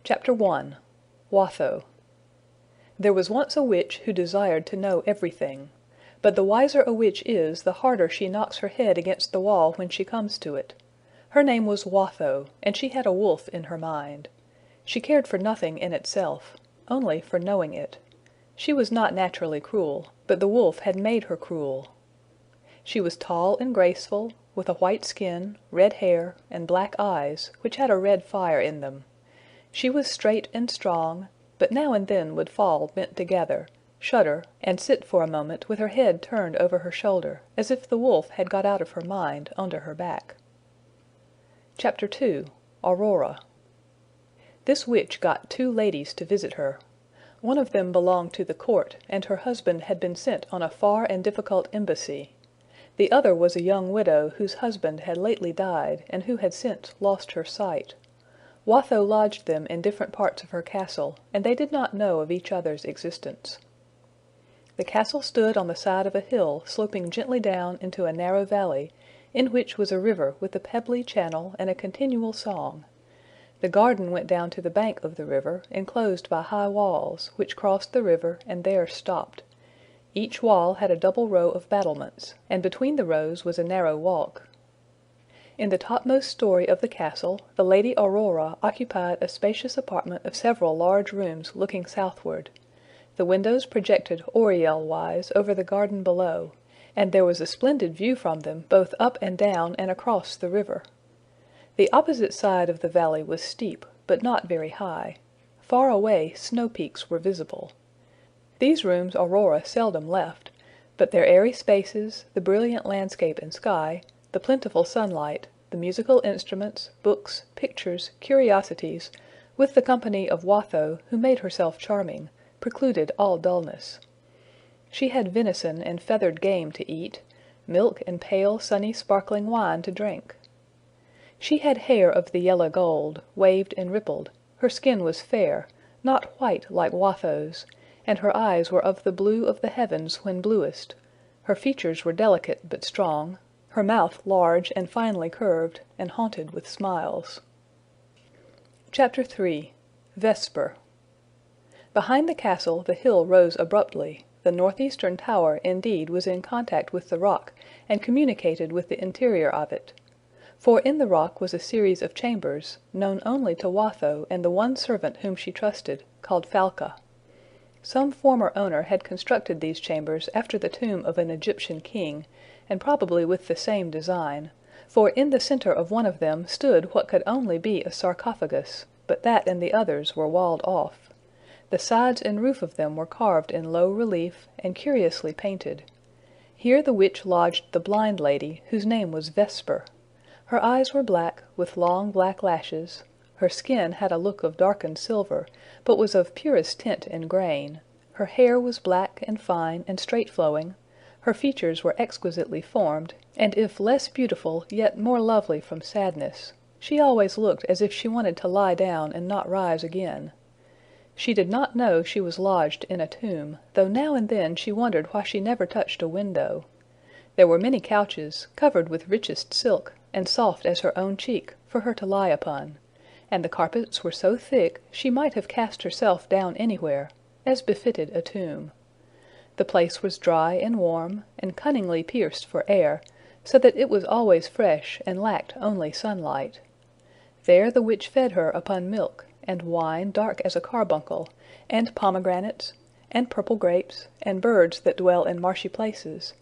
Chapter 1 Watho There was once a witch who desired to know everything. But the wiser a witch is, the harder she knocks her head against the wall when she comes to it. Her name was Watho, and she had a wolf in her mind. She cared for nothing in itself, only for knowing it. She was not naturally cruel, but the wolf had made her cruel. She was tall and graceful, with a white skin, red hair, and black eyes, which had a red fire in them. She was straight and strong, but now and then would fall bent together, shudder, and sit for a moment with her head turned over her shoulder, as if the wolf had got out of her mind onto her back. Chapter 2 Aurora This witch got 2 ladies to visit her. One of them belonged to the court, and her husband had been sent on a far and difficult embassy. The other was a young widow whose husband had lately died, and who had since lost her sight. Watho lodged them in different parts of her castle, and they did not know of each other's existence. The castle stood on the side of a hill sloping gently down into a narrow valley, in which was a river with a pebbly channel and a continual song. The garden went down to the bank of the river, enclosed by high walls, which crossed the river and there stopped. Each wall had a double row of battlements, and between the rows was a narrow walk. In the topmost story of the castle, the Lady Aurora occupied a spacious apartment of several large rooms looking southward. The windows projected oriel-wise over the garden below, and there was a splendid view from them both up and down and across the river. The opposite side of the valley was steep, but not very high. Far away snow peaks were visible. These rooms Aurora seldom left, but their airy spaces, the brilliant landscape and sky, the plentiful sunlight, the musical instruments, books, pictures, curiosities, with the company of Watho, who made herself charming, precluded all dullness. She had venison and feathered game to eat, milk and pale, sunny, sparkling wine to drink. She had hair of the yellow gold, waved and rippled, her skin was fair, not white like Watho's, and her eyes were of the blue of the heavens when bluest. Her features were delicate but strong, her mouth large and finely curved, and haunted with smiles. Chapter 3 Vesper Behind the castle the hill rose abruptly. The northeastern tower, indeed, was in contact with the rock, and communicated with the interior of it. For in the rock was a series of chambers, known only to Watho and the one servant whom she trusted, called Falca. Some former owner had constructed these chambers after the tomb of an Egyptian king, and probably with the same design, for in the center of one of them stood what could only be a sarcophagus, but that and the others were walled off. The sides and roof of them were carved in low relief, and curiously painted. Here the witch lodged the blind lady, whose name was Vesper. Her eyes were black, with long black lashes. Her skin had a look of darkened silver, but was of purest tint and grain. Her hair was black and fine and straight-flowing. Her features were exquisitely formed, and if less beautiful, yet more lovely from sadness. She always looked as if she wanted to lie down and not rise again. She did not know she was lodged in a tomb, though now and then she wondered why she never touched a window. There were many couches, covered with richest silk, and soft as her own cheek, for her to lie upon, and the carpets were so thick she might have cast herself down anywhere, as befitted a tomb. The place was dry and warm, and cunningly pierced for air, so that it was always fresh and lacked only sunlight. There the witch fed her upon milk, and wine dark as a carbuncle, and pomegranates, and purple grapes, and birds that dwell in marshy places,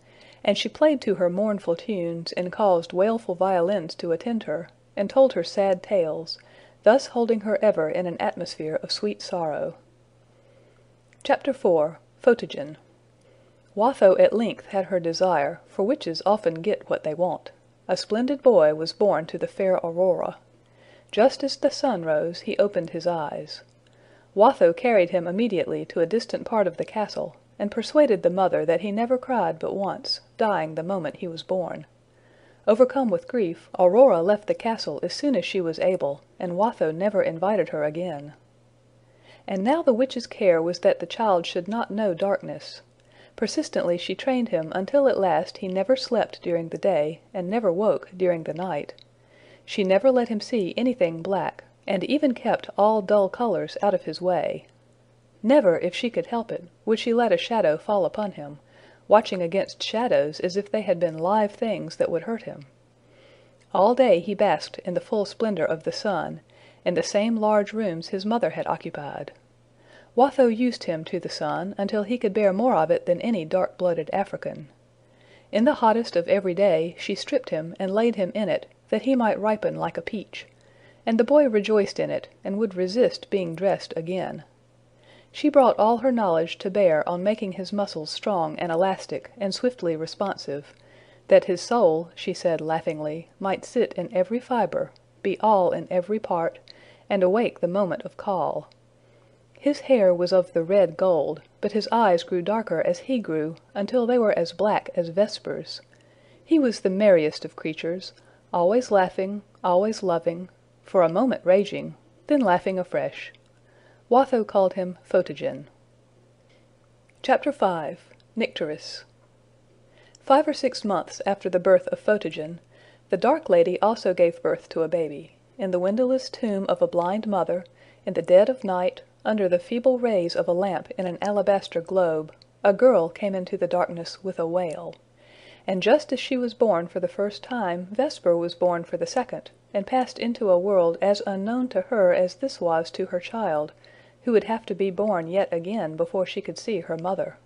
and she played to her mournful tunes, and caused wailful violins to attend her, and told her sad tales, thus holding her ever in an atmosphere of sweet sorrow. Chapter 4 Photogen Watho at length had her desire, for witches often get what they want. A splendid boy was born to the fair Aurora. Just as the sun rose, he opened his eyes. Watho carried him immediately to a distant part of the castle, and persuaded the mother that he never cried but once, dying the moment he was born. Overcome with grief, Aurora left the castle as soon as she was able, and Watho never invited her again. And now the witch's care was that the child should not know darkness. Persistently she trained him until at last he never slept during the day, and never woke during the night. She never let him see anything black, and even kept all dull colors out of his way. Never, if she could help it, would she let a shadow fall upon him, watching against shadows as if they had been live things that would hurt him. All day he basked in the full splendor of the sun, in the same large rooms his mother had occupied. Watho used him to the sun until he could bear more of it than any dark-blooded African. In the hottest of every day she stripped him and laid him in it, that he might ripen like a peach, and the boy rejoiced in it, and would resist being dressed again. She brought all her knowledge to bear on making his muscles strong and elastic and swiftly responsive, that his soul, she said laughingly, might sit in every fiber, be all in every part, and awake the moment of call. His hair was of the red gold, but his eyes grew darker as he grew, until they were as black as Vesper's. He was the merriest of creatures, always laughing, always loving, for a moment raging, then laughing afresh. Watho called him Photogen. Chapter 5. Nycteris. 5 or 6 months after the birth of Photogen, the Dark Lady also gave birth to a baby. In the windowless tomb of a blind mother, in the dead of night, under the feeble rays of a lamp in an alabaster globe, a girl came into the darkness with a wail. And just as she was born for the first time, Vesper was born for the second, and passed into a world as unknown to her as this was to her child, who would have to be born yet again before she could see her mother.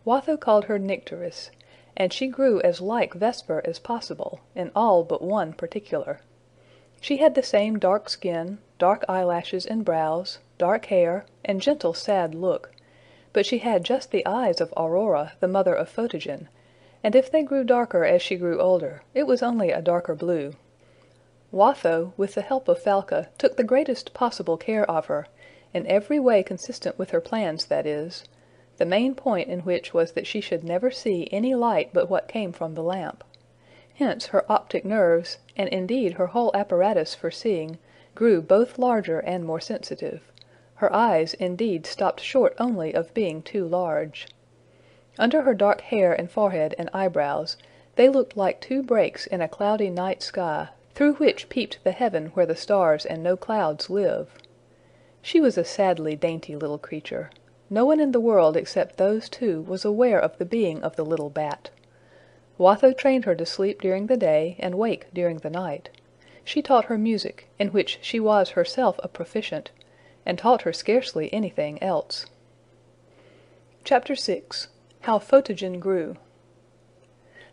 Watho called her Nycteris, and she grew as like Vesper as possible, in all but one particular. She had the same dark skin, dark eyelashes and brows, dark hair, and gentle sad look, but she had just the eyes of Aurora, the mother of Photogen, and if they grew darker as she grew older, it was only a darker blue. Watho, with the help of Falca, took the greatest possible care of her, in every way consistent with her plans, that is, the main point in which was that she should never see any light but what came from the lamp. Hence her optic nerves, and indeed her whole apparatus for seeing, grew both larger and more sensitive. Her eyes, indeed, stopped short only of being too large. Under her dark hair and forehead and eyebrows, they looked like 2 breaks in a cloudy night sky, through which peeped the heaven where the stars and no clouds live. She was a sadly dainty little creature. No one in the world except those 2 was aware of the being of the little bat. Watho trained her to sleep during the day and wake during the night. She taught her music, in which she was herself a proficient, and taught her scarcely anything else. Chapter 6. How Photogen Grew.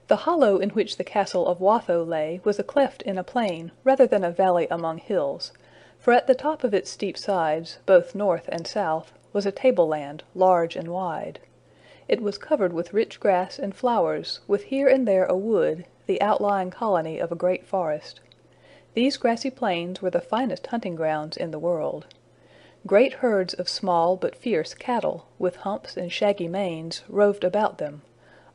The hollow in which the castle of Watho lay was a cleft in a plain rather than a valley among hills, for at the top of its steep sides, both north and south, was a tableland, large and wide. It was covered with rich grass and flowers, with here and there a wood, the outlying colony of a great forest. These grassy plains were the finest hunting grounds in the world. Great herds of small but fierce cattle, with humps and shaggy manes, roved about them,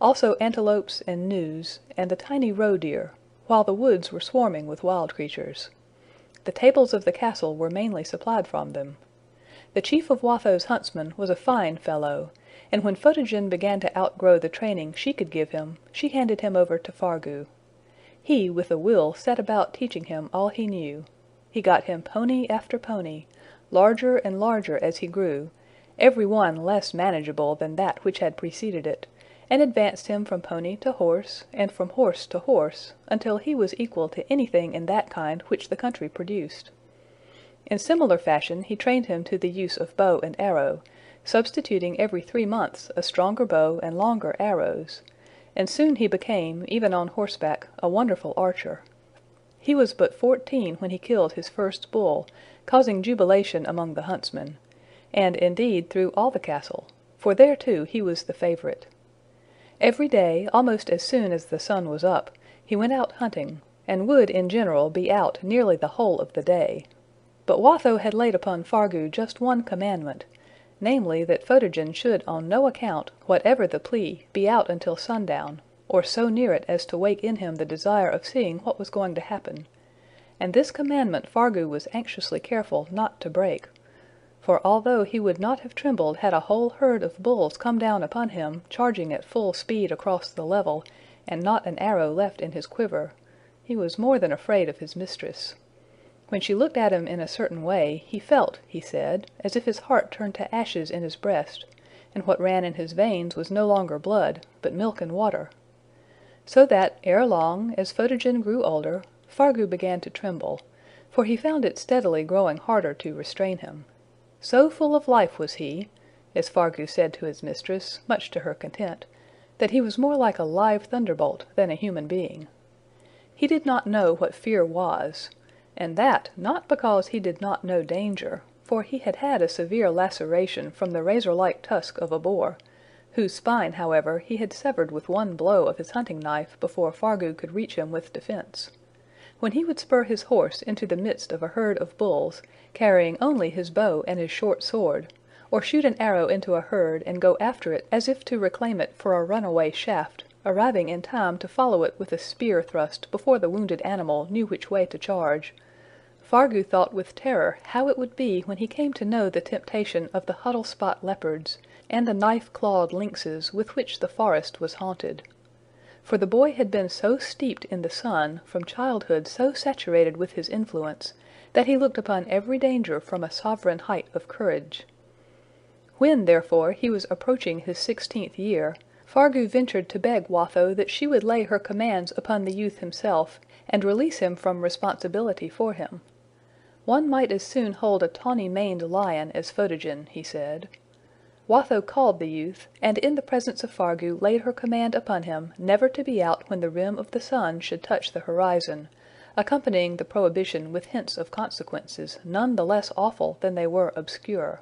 also antelopes and gnus, and the tiny roe deer, while the woods were swarming with wild creatures. The tables of the castle were mainly supplied from them. The chief of Watho's huntsmen was a fine fellow, and when Photogen began to outgrow the training she could give him, she handed him over to Fargu. He with a will set about teaching him all he knew. He got him pony after pony, larger and larger as he grew, every one less manageable than that which had preceded it, and advanced him from pony to horse, and from horse to horse, until he was equal to anything in that kind which the country produced. In similar fashion he trained him to the use of bow and arrow, substituting every 3 months a stronger bow and longer arrows, and soon he became, even on horseback, a wonderful archer. He was but 14 when he killed his first bull, causing jubilation among the huntsmen, and indeed through all the castle, for there too he was the favorite. Every day, almost as soon as the sun was up, he went out hunting, and would in general be out nearly the whole of the day. But Watho had laid upon Fargu just one commandment, namely that Photogen should on no account, whatever the plea, be out until sundown, or so near it as to wake in him the desire of seeing what was going to happen, and this commandment Fargu was anxiously careful not to break, for although he would not have trembled had a whole herd of bulls come down upon him, charging at full speed across the level, and not an arrow left in his quiver, he was more than afraid of his mistress. When she looked at him in a certain way, he felt, he said, as if his heart turned to ashes in his breast, and what ran in his veins was no longer blood, but milk and water. So that, ere long, as Photogen grew older, Fargu began to tremble, for he found it steadily growing harder to restrain him. So full of life was he, as Fargu said to his mistress, much to her content, that he was more like a live thunderbolt than a human being. He did not know what fear was, and that not because he did not know danger, for he had had a severe laceration from the razor-like tusk of a boar, whose spine, however, he had severed with one blow of his hunting knife before Fargu could reach him with defense. When he would spur his horse into the midst of a herd of bulls, carrying only his bow and his short sword, or shoot an arrow into a herd and go after it as if to reclaim it for a runaway shaft, arriving in time to follow it with a spear thrust before the wounded animal knew which way to charge, Fargu thought with terror how it would be when he came to know the temptation of the huddle-spot leopards and the knife-clawed lynxes with which the forest was haunted. For the boy had been so steeped in the sun, from childhood so saturated with his influence, that he looked upon every danger from a sovereign height of courage. When, therefore, he was approaching his 16th year, Fargu ventured to beg Watho that she would lay her commands upon the youth himself, and release him from responsibility for him. One might as soon hold a tawny-maned lion as Photogen, he said. Watho called the youth, and in the presence of Fargu laid her command upon him never to be out when the rim of the sun should touch the horizon, accompanying the prohibition with hints of consequences none the less awful than they were obscure.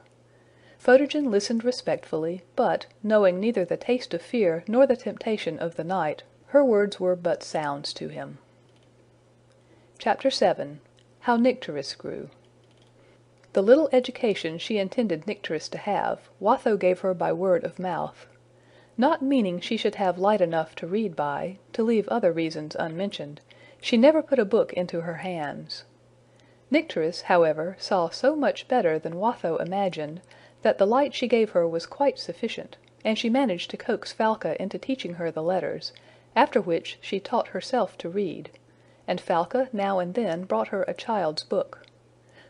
Photogen listened respectfully, but, knowing neither the taste of fear nor the temptation of the night, her words were but sounds to him. Chapter 7. How Nycteris Grew. The little education she intended Nycteris to have, Watho gave her by word of mouth. Not meaning she should have light enough to read by, to leave other reasons unmentioned, she never put a book into her hands. Nycteris, however, saw so much better than Watho imagined, that the light she gave her was quite sufficient, and she managed to coax Falca into teaching her the letters, after which she taught herself to read, and Falca now and then brought her a child's book.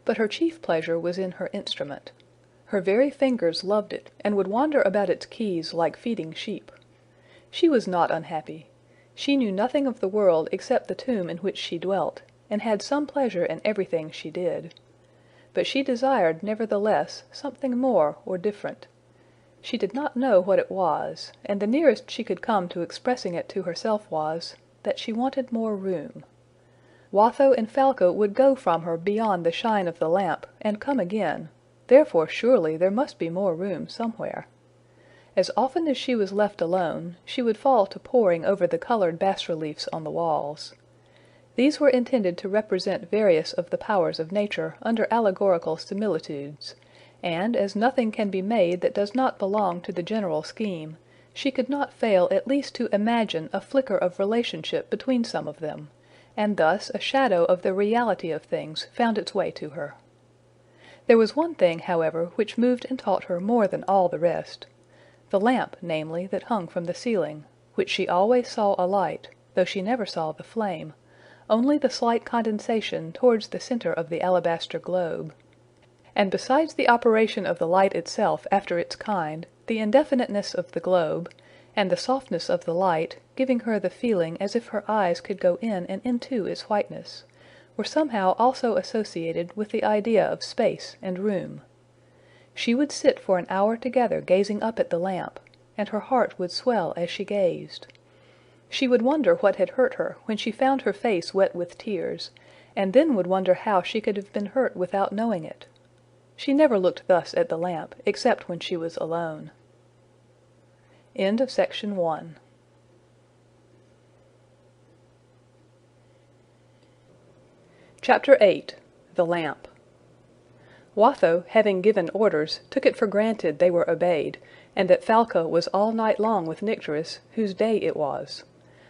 But her chief pleasure was in her instrument. Her very fingers loved it, and would wander about its keys like feeding sheep. She was not unhappy. She knew nothing of the world except the tomb in which she dwelt, and had some pleasure in everything she did. But she desired, nevertheless, something more or different. She did not know what it was, and the nearest she could come to expressing it to herself was, that she wanted more room. Watho and Falca would go from her beyond the shine of the lamp, and come again, therefore surely there must be more room somewhere. As often as she was left alone, she would fall to poring over the colored bas-reliefs on the walls. These were intended to represent various of the powers of nature under allegorical similitudes, and as nothing can be made that does not belong to the general scheme, she could not fail at least to imagine a flicker of relationship between some of them, and thus a shadow of the reality of things found its way to her. There was one thing, however, which moved and taught her more than all the rest, the lamp, namely, that hung from the ceiling, which she always saw alight, though she never saw the flame, only the slight condensation towards the center of the alabaster globe. And besides the operation of the light itself after its kind, the indefiniteness of the globe, and the softness of the light, giving her the feeling as if her eyes could go in and into its whiteness, were somehow also associated with the idea of space and room. She would sit for an hour together gazing up at the lamp, and her heart would swell as she gazed. She would wonder what had hurt her when she found her face wet with tears, and then would wonder how she could have been hurt without knowing it. She never looked thus at the lamp, except when she was alone. End of section 1. Chapter 8. The Lamp. Watho, having given orders, took it for granted they were obeyed, and that Falca was all night long with Nycteris, whose day it was.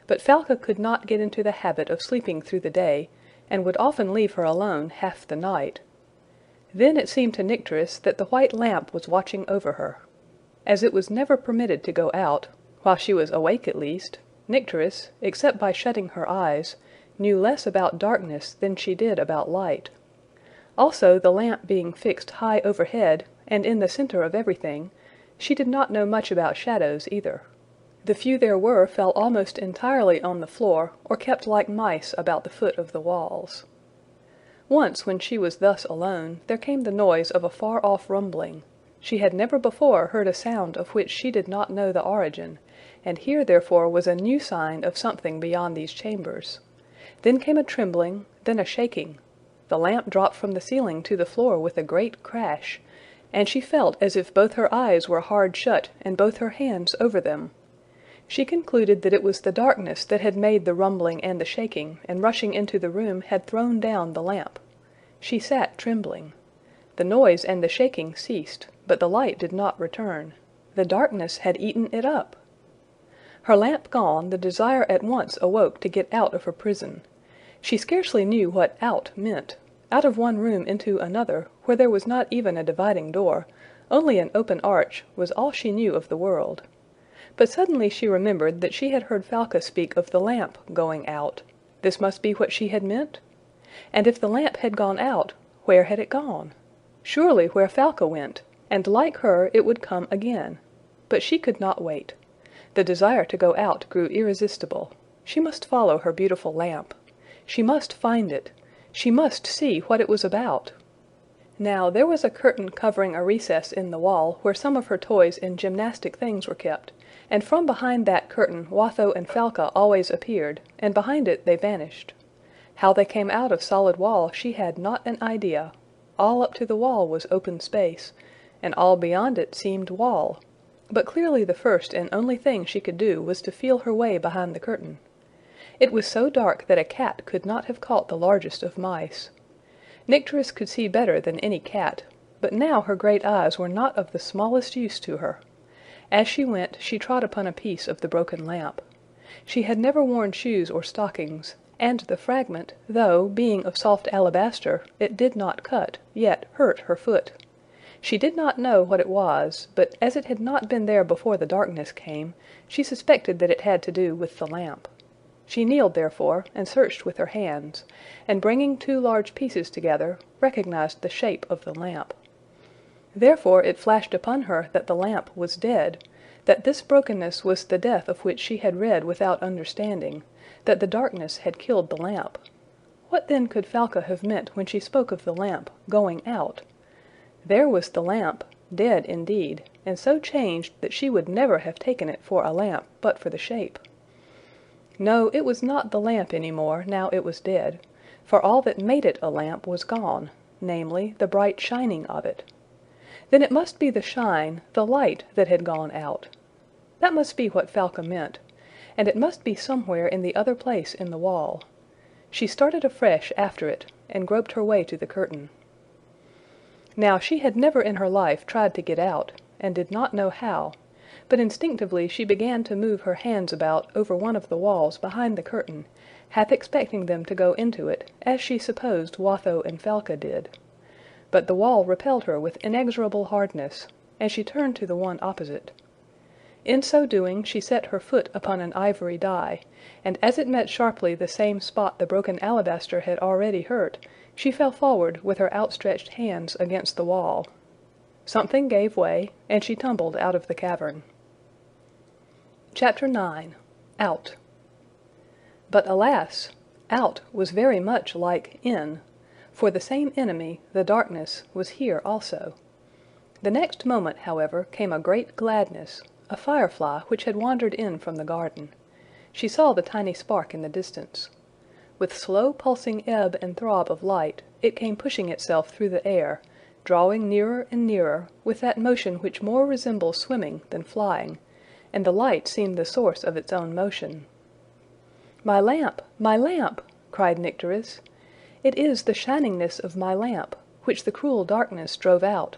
But Falca could not get into the habit of sleeping through the day, and would often leave her alone half the night. Then it seemed to Nycteris that the white lamp was watching over her. As it was never permitted to go out, while she was awake at least, Nycteris, except by shutting her eyes, knew less about darkness than she did about light. Also, the lamp being fixed high overhead, and in the center of everything, she did not know much about shadows either. The few there were fell almost entirely on the floor, or kept like mice about the foot of the walls. Once, when she was thus alone, there came the noise of a far-off rumbling. She had never before heard a sound of which she did not know the origin, and here therefore was a new sign of something beyond these chambers. Then came a trembling, then a shaking. The lamp dropped from the ceiling to the floor with a great crash, and she felt as if both her eyes were hard shut and both her hands over them. She concluded that it was the darkness that had made the rumbling and the shaking, and rushing into the room had thrown down the lamp. She sat trembling. The noise and the shaking ceased, but the light did not return. The darkness had eaten it up. Her lamp gone, the desire at once awoke to get out of her prison. She scarcely knew what out meant. Out of one room into another, where there was not even a dividing door, only an open arch, was all she knew of the world. But suddenly she remembered that she had heard Falca speak of the lamp going out. This must be what she had meant? And if the lamp had gone out, where had it gone? Surely where Falca went, and like her it would come again. But she could not wait. The desire to go out grew irresistible. She must follow her beautiful lamp. She must find it. She must see what it was about. Now there was a curtain covering a recess in the wall where some of her toys and gymnastic things were kept, and from behind that curtain Watho and Falca always appeared, and behind it they vanished. How they came out of solid wall she had not an idea. All up to the wall was open space, and all beyond it seemed wall. But clearly the first and only thing she could do was to feel her way behind the curtain. It was so dark that a cat could not have caught the largest of mice. Nycteris could see better than any cat, but now her great eyes were not of the smallest use to her. As she went, she trod upon a piece of the broken lamp. She had never worn shoes or stockings, and the fragment, though, being of soft alabaster, it did not cut, yet hurt her foot. She did not know what it was, but as it had not been there before the darkness came, she suspected that it had to do with the lamp. She kneeled therefore, and searched with her hands, and bringing two large pieces together, recognized the shape of the lamp. Therefore it flashed upon her that the lamp was dead, that this brokenness was the death of which she had read without understanding, that the darkness had killed the lamp. What then could Falca have meant when she spoke of the lamp going out? There was the lamp, dead indeed, and so changed that she would never have taken it for a lamp but for the shape. No, it was not the lamp any more, now it was dead, for all that made it a lamp was gone, namely, the bright shining of it. Then it must be the shine, the light, that had gone out. That must be what Falca meant, and it must be somewhere in the other place in the wall. She started afresh after it, and groped her way to the curtain. Now she had never in her life tried to get out, and did not know how, but instinctively she began to move her hands about over one of the walls behind the curtain, half expecting them to go into it, as she supposed Watho and Falca did. But the wall repelled her with inexorable hardness, and she turned to the one opposite. In so doing she set her foot upon an ivory die, and as it met sharply the same spot the broken alabaster had already hurt, she fell forward with her outstretched hands against the wall. Something gave way, and she tumbled out of the cavern. Chapter 9. Out. But alas! Out was very much like in, for the same enemy, the darkness, was here also. The next moment, however, came a great gladness, a firefly which had wandered in from the garden. She saw the tiny spark in the distance. With slow pulsing ebb and throb of light, it came pushing itself through the air, drawing nearer and nearer, with that motion which more resembles swimming than flying, and the light seemed the source of its own motion. "My lamp! My lamp!" cried Nycteris. "It is the shiningness of my lamp, which the cruel darkness drove out.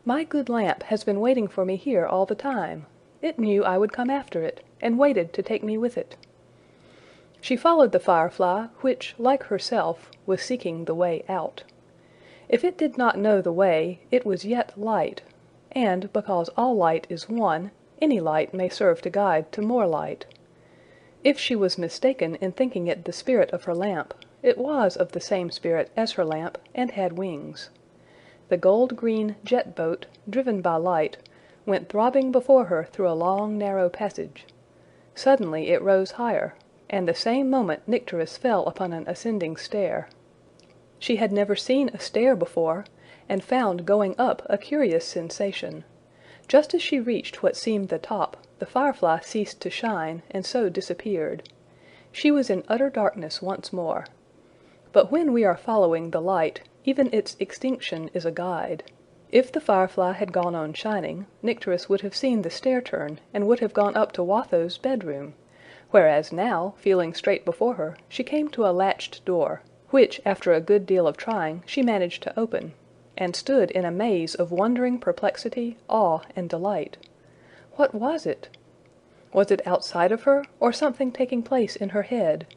My good lamp has been waiting for me here all the time. It knew I would come after it, and waited to take me with it." She followed the firefly, which, like herself, was seeking the way out. If it did not know the way, it was yet light, and, because all light is one, any light may serve to guide to more light. If she was mistaken in thinking it the spirit of her lamp, It was of the same spirit as her lamp, and had wings. The gold-green jet boat, driven by light, went throbbing before her through a long narrow passage. Suddenly it rose higher, and the same moment Nycteris fell upon an ascending stair. She had never seen a stair before, and found going up a curious sensation. Just as she reached what seemed the top, the firefly ceased to shine, and so disappeared. She was in utter darkness once more. But when we are following the light, even its extinction is a guide. If the firefly had gone on shining, Nycteris would have seen the stair turn, and would have gone up to Watho's bedroom, whereas now, feeling straight before her, she came to a latched door, which after a good deal of trying she managed to open, and stood in a maze of wondering perplexity, awe, and delight. What was it? Was it outside of her, or something taking place in her head?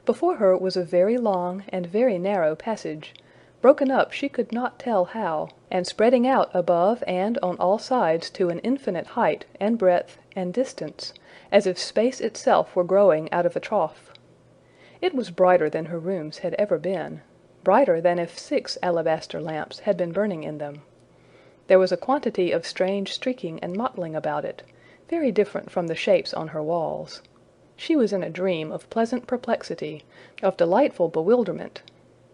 Before her was a very long and very narrow passage, broken up she could not tell how, and spreading out above and on all sides to an infinite height and breadth and distance, as if space itself were growing out of a trough. It was brighter than her rooms had ever been, brighter than if 6 alabaster lamps had been burning in them. There was a quantity of strange streaking and mottling about it, very different from the shapes on her walls. She was in a dream of pleasant perplexity, of delightful bewilderment.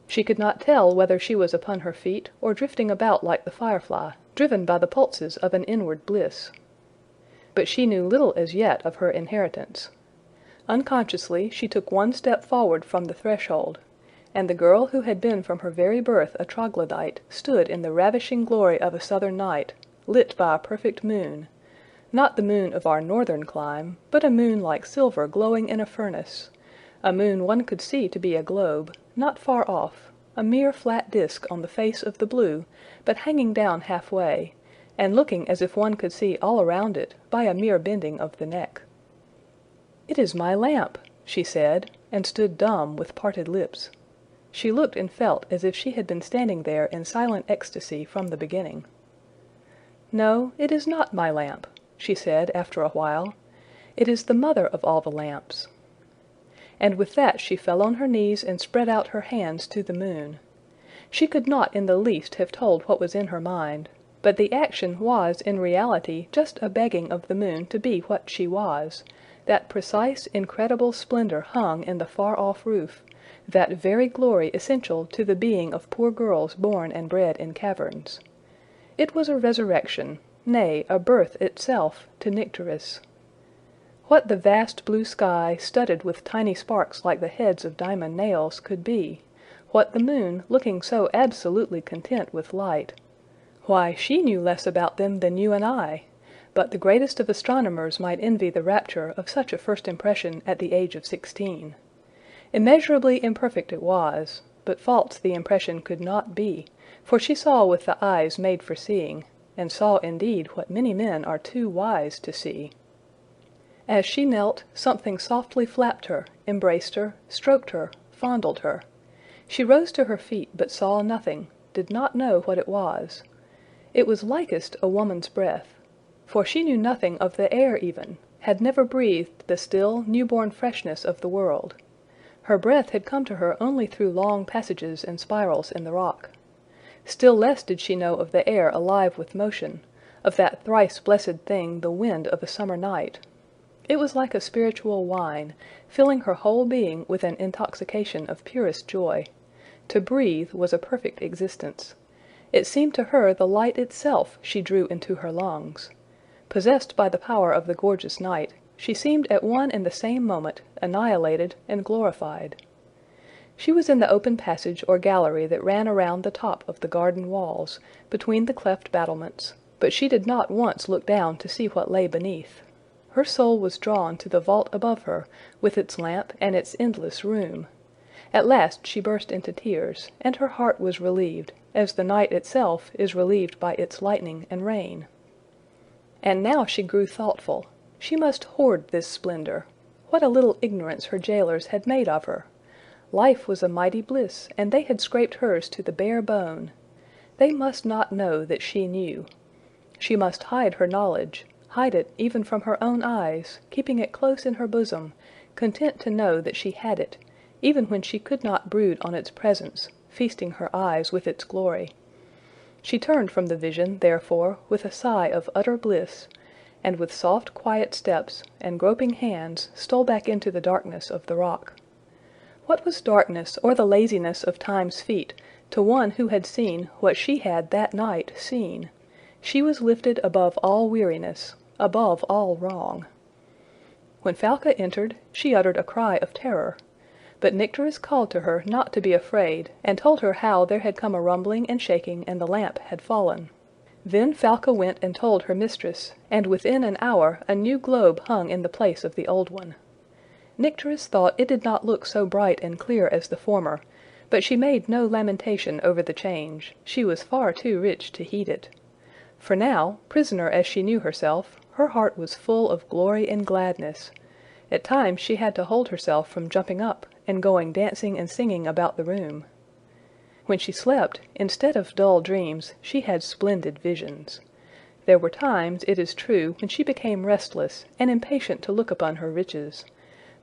She could not tell whether she was upon her feet or drifting about like the firefly, driven by the pulses of an inward bliss. But she knew little as yet of her inheritance. Unconsciously she took one step forward from the threshold, and the girl who had been from her very birth a troglodyte stood in the ravishing glory of a southern night, lit by a perfect moon, not the moon of our northern clime, but a moon like silver glowing in a furnace, a moon one could see to be a globe, not far off, a mere flat disk on the face of the blue, but hanging down halfway, and looking as if one could see all around it by a mere bending of the neck. "It is my lamp," she said, and stood dumb with parted lips. She looked and felt as if she had been standing there in silent ecstasy from the beginning. "No, it is not my lamp," she said after a while. "It is the mother of all the lamps." And with that she fell on her knees and spread out her hands to the moon. She could not in the least have told what was in her mind, but the action was in reality just a begging of the moon to be what she was, that precise, incredible splendor hung in the far-off roof, that very glory essential to the being of poor girls born and bred in caverns. It was a resurrection, nay, a birth itself, to Nycteris. What the vast blue sky, studded with tiny sparks like the heads of diamond nails, could be, what the moon, looking so absolutely content with light, why, she knew less about them than you and I, but the greatest of astronomers might envy the rapture of such a first impression at the age of 16. Immeasurably imperfect it was, but false the impression could not be, for she saw with the eyes made for seeing, and saw indeed what many men are too wise to see. As she knelt, something softly flapped her, embraced her, stroked her, fondled her. She rose to her feet, but saw nothing, did not know what it was. It was likest a woman's breath, for she knew nothing of the air even, had never breathed the still, new-born freshness of the world. Her breath had come to her only through long passages and spirals in the rock. Still less did she know of the air alive with motion, of that thrice blessed thing, the wind of a summer night. It was like a spiritual wine, filling her whole being with an intoxication of purest joy. To breathe was a perfect existence. It seemed to her the light itself she drew into her lungs. Possessed by the power of the gorgeous night, she seemed at one and the same moment annihilated and glorified. She was in the open passage or gallery that ran around the top of the garden walls, between the cleft battlements, but she did not once look down to see what lay beneath. Her soul was drawn to the vault above her, with its lamp and its endless room. At last she burst into tears, and her heart was relieved, as the night itself is relieved by its lightning and rain. And now she grew thoughtful. She must hoard this splendor. What a little ignorance her jailers had made of her! Life was a mighty bliss, and they had scraped hers to the bare bone. They must not know that she knew. She must hide her knowledge, hide it even from her own eyes, keeping it close in her bosom, content to know that she had it, even when she could not brood on its presence, feasting her eyes with its glory. She turned from the vision, therefore, with a sigh of utter bliss, and with soft, quiet steps and groping hands stole back into the darkness of the rock. What was darkness or the laziness of Time's feet to one who had seen what she had that night seen? She was lifted above all weariness, above all wrong. When Falca entered, she uttered a cry of terror, but Nycteris called to her not to be afraid, and told her how there had come a rumbling and shaking, and the lamp had fallen. Then Falca went and told her mistress, and within an hour a new globe hung in the place of the old one. Nycteris thought it did not look so bright and clear as the former, but she made no lamentation over the change; she was far too rich to heed it. For now, prisoner as she knew herself, her heart was full of glory and gladness. At times she had to hold herself from jumping up and going dancing and singing about the room. When she slept, instead of dull dreams, she had splendid visions. There were times, it is true, when she became restless, and impatient to look upon her riches.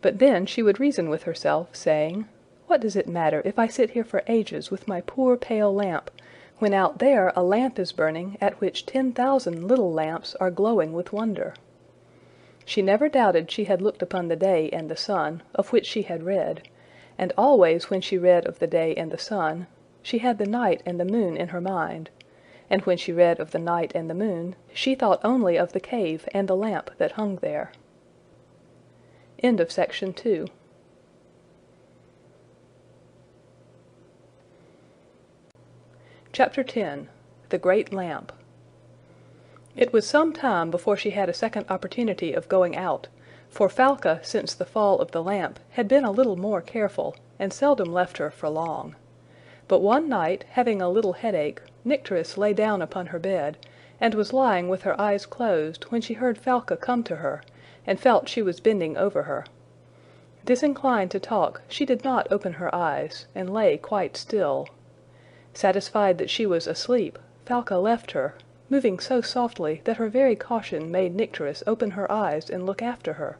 But then she would reason with herself, saying, "What does it matter if I sit here for ages with my poor pale lamp, when out there a lamp is burning at which 10,000 little lamps are glowing with wonder?" She never doubted she had looked upon the day and the sun, of which she had read, and always when she read of the day and the sun, she had the night and the moon in her mind, and when she read of the night and the moon, she thought only of the cave and the lamp that hung there. End of Section 2. Chapter 10. The Great Lamp. It was some time before she had a second opportunity of going out, for Falca, since the fall of the lamp, had been a little more careful, and seldom left her for long. But one night, having a little headache, Nycteris lay down upon her bed, and was lying with her eyes closed when she heard Falca come to her, and felt she was bending over her. Disinclined to talk, she did not open her eyes, and lay quite still. Satisfied that she was asleep, Falca left her, moving so softly that her very caution made Nycteris open her eyes and look after her,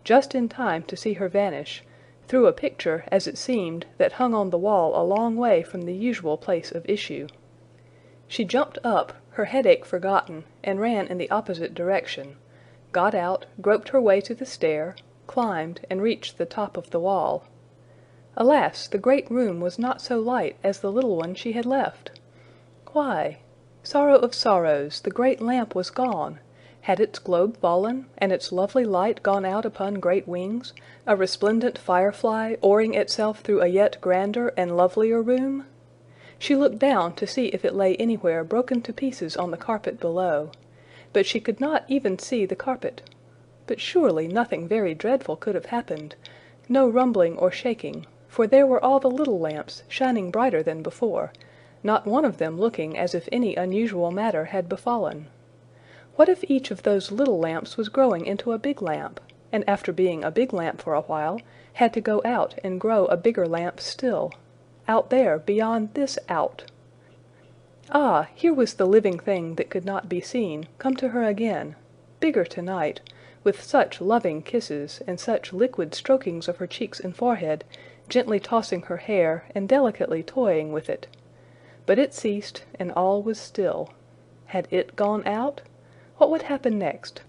just in time to see her vanish, through a picture, as it seemed, that hung on the wall a long way from the usual place of issue. She jumped up, her headache forgotten, and ran in the opposite direction, got out, groped her way to the stair, climbed, and reached the top of the wall. Alas, the great room was not so light as the little one she had left! Why? Sorrow of sorrows, the great lamp was gone! Had its globe fallen, and its lovely light gone out upon great wings, a resplendent firefly oaring itself through a yet grander and lovelier room? She looked down to see if it lay anywhere broken to pieces on the carpet below, but she could not even see the carpet. But surely nothing very dreadful could have happened, no rumbling or shaking, for there were all the little lamps, shining brighter than before, not one of them looking as if any unusual matter had befallen. What if each of those little lamps was growing into a big lamp, and after being a big lamp for a while, had to go out and grow a bigger lamp still, out there beyond this out? Ah, here was the living thing that could not be seen, come to her again, bigger tonight, with such loving kisses, and such liquid strokings of her cheeks and forehead, gently tossing her hair, and delicately toying with it. But it ceased, and all was still. Had it gone out? What would happen next?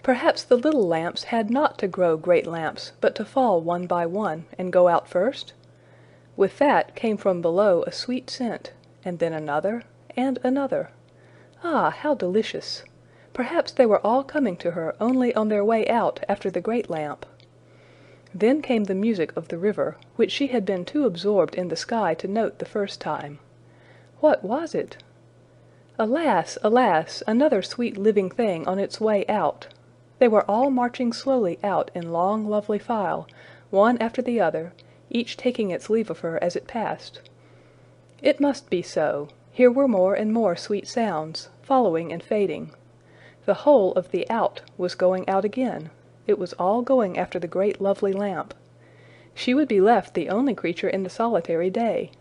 Perhaps the little lamps had not to grow great lamps, but to fall one by one, and go out first? With that came from below a sweet scent, and then another, and another. Ah, how delicious! Perhaps they were all coming to her only on their way out after the great lamp. Then came the music of the river, which she had been too absorbed in the sky to note the first time. What was it? Alas, alas, another sweet living thing on its way out! They were all marching slowly out in long lovely file, one after the other, each taking its leave of her as it passed. It must be so. Here were more and more sweet sounds, following and fading. The whole of the out was going out again. It was all going after the great lovely lamp. She would be left the only creature in the solitary day.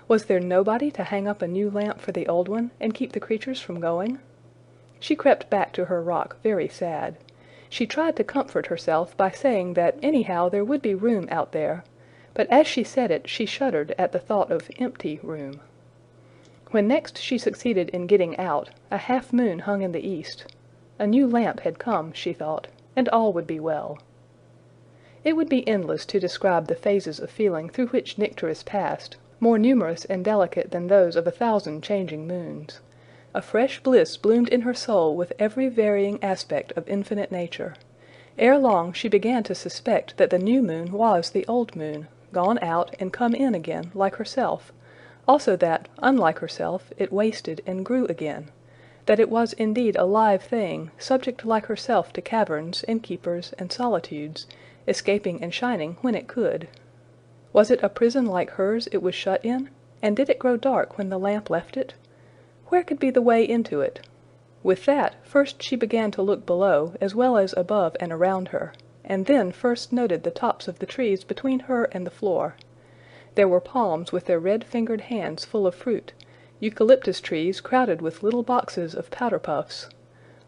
Was there nobody to hang up a new lamp for the old one, and keep the creatures from going? She crept back to her rock very sad. She tried to comfort herself by saying that anyhow there would be room out there, But as she said it, she shuddered at the thought of empty room. When next she succeeded in getting out, a half-moon hung in the east. A new lamp had come, she thought, and all would be well. It would be endless to describe the phases of feeling through which Nycteris passed, more numerous and delicate than those of 1,000 changing moons. A fresh bliss bloomed in her soul with every varying aspect of infinite nature. Ere long she began to suspect that the new moon was the old moon, gone out and come in again like herself, also that, unlike herself, it wasted and grew again, that it was indeed a live thing, subject like herself to caverns, and keepers, and solitudes, escaping and shining when it could. Was it a prison like hers it was shut in, and did it grow dark when the lamp left it? Where could be the way into it? With that, first she began to look below as well as above and around her, and then first noted the tops of the trees between her and the floor. There were palms with their red-fingered hands full of fruit, eucalyptus trees crowded with little boxes of powder puffs,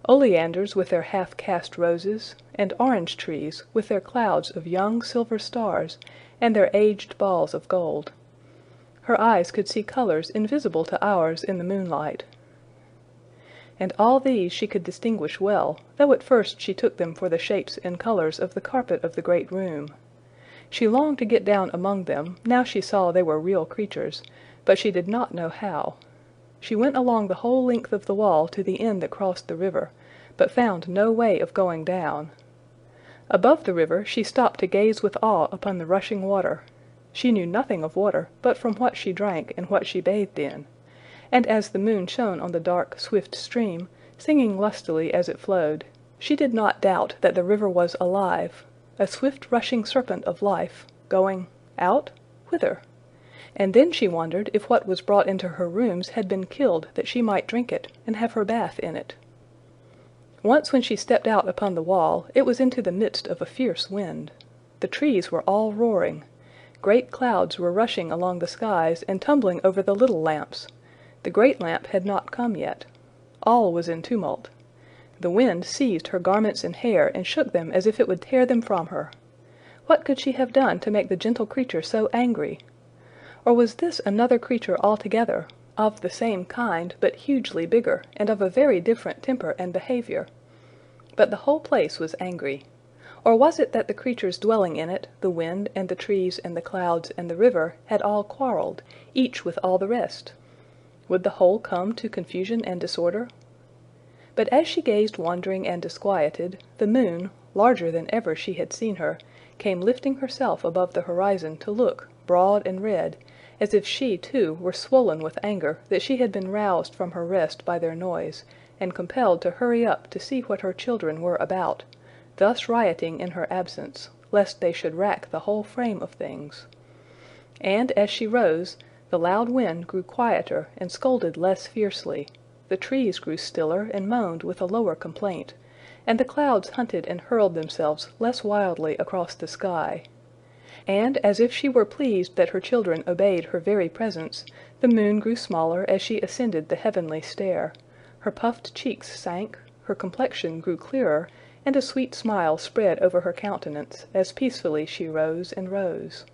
oleanders with their half-cast roses, and orange trees with their clouds of young silver stars and their aged balls of gold. Her eyes could see colors invisible to ours in the moonlight. And all these she could distinguish well, though at first she took them for the shapes and colors of the carpet of the great room. She longed to get down among them, now she saw they were real creatures, but she did not know how. She went along the whole length of the wall to the end that crossed the river, but found no way of going down. Above the river she stopped to gaze with awe upon the rushing water. She knew nothing of water but from what she drank and what she bathed in, and as the moon shone on the dark, swift stream, singing lustily as it flowed, she did not doubt that the river was alive, a swift rushing serpent of life, going out? Whither? And then she wondered if what was brought into her rooms had been killed that she might drink it, and have her bath in it. Once when she stepped out upon the wall, it was into the midst of a fierce wind. The trees were all roaring. Great clouds were rushing along the skies and tumbling over the little lamps. The great lamp had not come yet. All was in tumult. The wind seized her garments and hair and shook them as if it would tear them from her. What could she have done to make the gentle creature so angry? Or was this another creature altogether, of the same kind, but hugely bigger, and of a very different temper and behavior? But the whole place was angry. Or was it that the creatures dwelling in it, the wind, and the trees, and the clouds, and the river, had all quarreled, each with all the rest? Would the whole come to confusion and disorder? But as she gazed wondering and disquieted, the moon, larger than ever she had seen her, came lifting herself above the horizon to look, broad and red, as if she, too, were swollen with anger that she had been roused from her rest by their noise, and compelled to hurry up to see what her children were about, thus rioting in her absence, lest they should rack the whole frame of things. And as she rose, the loud wind grew quieter and scolded less fiercely, the trees grew stiller and moaned with a lower complaint, and the clouds hunted and hurled themselves less wildly across the sky. And, as if she were pleased that her children obeyed her very presence, the moon grew smaller as she ascended the heavenly stair, her puffed cheeks sank, her complexion grew clearer, and a sweet smile spread over her countenance, as peacefully she rose and rose.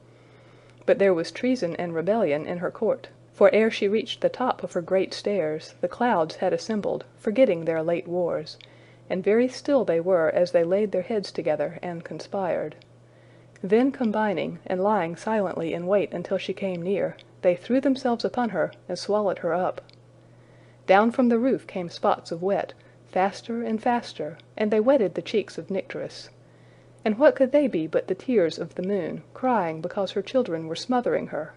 But there was treason and rebellion in her court, for ere she reached the top of her great stairs, the clouds had assembled, forgetting their late wars, and very still they were as they laid their heads together and conspired. Then combining, and lying silently in wait until she came near, they threw themselves upon her and swallowed her up. Down from the roof came spots of wet, faster and faster, and they wetted the cheeks of Nycteris. And what could they be but the tears of the moon, crying because her children were smothering her?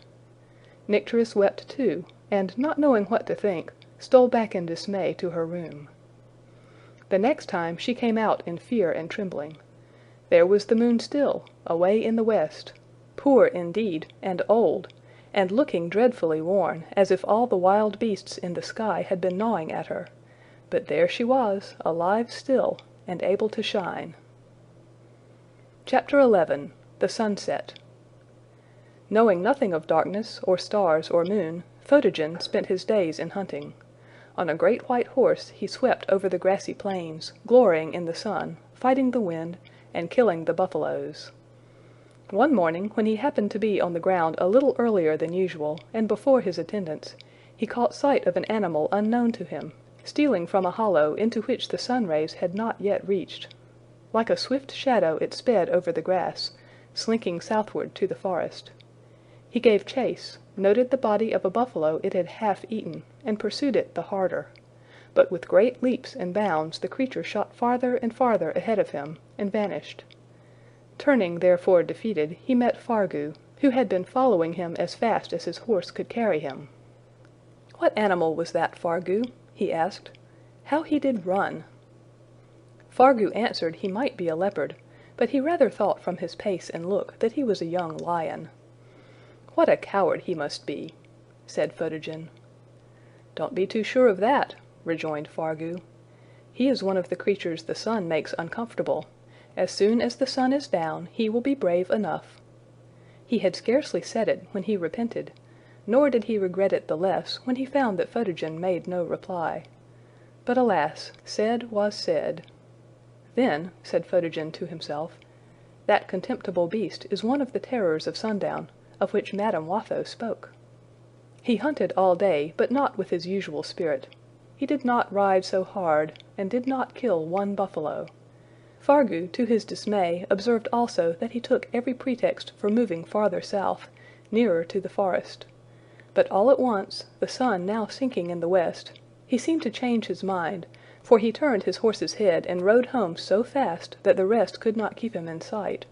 Nycteris wept too, and, not knowing what to think, stole back in dismay to her room. The next time she came out in fear and trembling. There was the moon still, away in the west, poor indeed, and old, and looking dreadfully worn, as if all the wild beasts in the sky had been gnawing at her. But there she was, alive still, and able to shine. Chapter 11. The Sunset. Knowing nothing of darkness, or stars, or moon, Photogen spent his days in hunting. On a great white horse he swept over the grassy plains, glorying in the sun, fighting the wind, and killing the buffaloes. One morning, when he happened to be on the ground a little earlier than usual, and before his attendants, he caught sight of an animal unknown to him, stealing from a hollow into which the sun rays had not yet reached. Like a swift shadow it sped over the grass, slinking southward to the forest. He gave chase, noted the body of a buffalo it had half eaten, and pursued it the harder. But with great leaps and bounds the creature shot farther and farther ahead of him, and vanished. Turning, therefore, defeated, he met Fargu, who had been following him as fast as his horse could carry him. "What animal was that, Fargu?" he asked. "How he did run!" Fargu answered he might be a leopard, but he rather thought from his pace and look that he was a young lion. "What a coward he must be!" said Photogen. "Don't be too sure of that," rejoined Fargu. "He is one of the creatures the sun makes uncomfortable. As soon as the sun is down, he will be brave enough." He had scarcely said it when he repented, nor did he regret it the less when he found that Photogen made no reply. But alas, said was said. "Then," said Photogen to himself, "that contemptible beast is one of the terrors of sundown, of which Madame Watho spoke." He hunted all day, but not with his usual spirit. He did not ride so hard, and did not kill one buffalo. Fargu, to his dismay, observed also that he took every pretext for moving farther south, nearer to the forest. But all at once, the sun now sinking in the west, he seemed to change his mind, for he turned his horse's head and rode home so fast that the rest could not keep him in sight.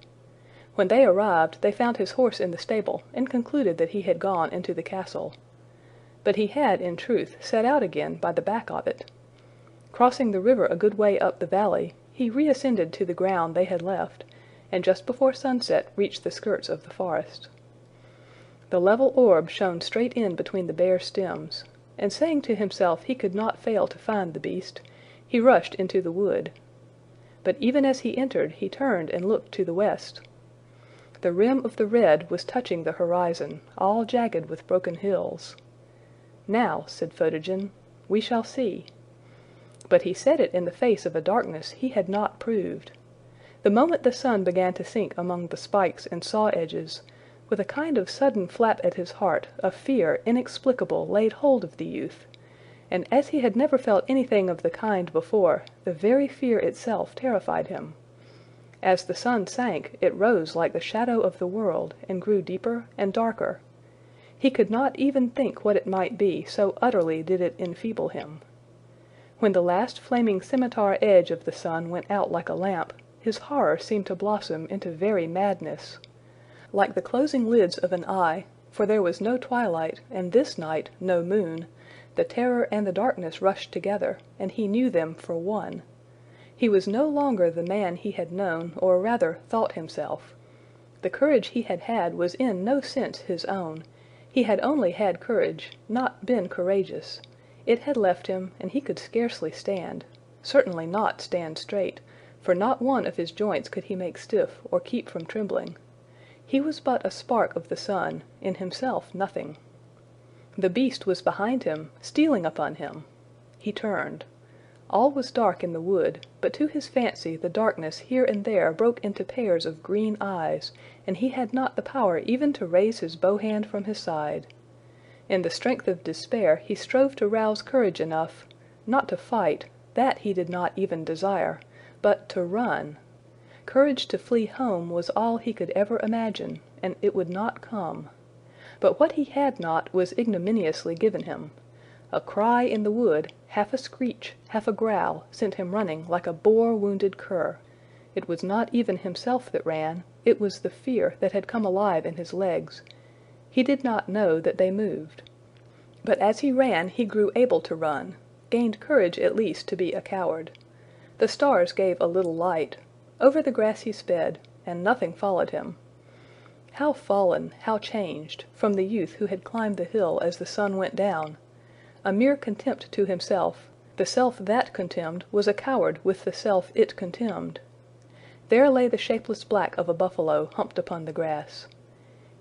When they arrived, they found his horse in the stable, and concluded that he had gone into the castle. But he had, in truth, set out again by the back of it. Crossing the river a good way up the valley, he reascended to the ground they had left, and just before sunset reached the skirts of the forest. The level orb shone straight in between the bare stems, and saying to himself he could not fail to find the beast, he rushed into the wood. But even as he entered he turned and looked to the west. The rim of the red was touching the horizon, all jagged with broken hills. "Now," said Photogen, "we shall see." But he said it in the face of a darkness he had not proved. The moment the sun began to sink among the spikes and saw edges, with a kind of sudden flap at his heart, a fear inexplicable laid hold of the youth, and as he had never felt anything of the kind before, the very fear itself terrified him. As the sun sank, it rose like the shadow of the world, and grew deeper and darker. He could not even think what it might be, so utterly did it enfeeble him. When the last flaming scimitar edge of the sun went out like a lamp, his horror seemed to blossom into very madness. Like the closing lids of an eye, for there was no twilight, and this night no moon, the terror and the darkness rushed together, and he knew them for one. He was no longer the man he had known, or rather thought himself. The courage he had had was in no sense his own. He had only had courage, not been courageous. It had left him, and he could scarcely stand, certainly not stand straight, for not one of his joints could he make stiff or keep from trembling. He was but a spark of the sun, in himself nothing. The beast was behind him, stealing upon him. He turned. All was dark in the wood, but to his fancy the darkness here and there broke into pairs of green eyes, and he had not the power even to raise his bow hand from his side. In the strength of despair he strove to rouse courage enough, not to fight, that he did not even desire, but to run. Courage to flee home was all he could ever imagine, and it would not come. But what he had not was ignominiously given him. A cry in the wood, half a screech, half a growl, sent him running like a boar-wounded cur. It was not even himself that ran, it was the fear that had come alive in his legs. He did not know that they moved. But as he ran he grew able to run, gained courage at least to be a coward. The stars gave a little light. Over the grass he sped, and nothing followed him. How fallen, how changed, from the youth who had climbed the hill as the sun went down! A mere contempt to himself, the self that contemned was a coward with the self it contemned. There lay the shapeless black of a buffalo humped upon the grass.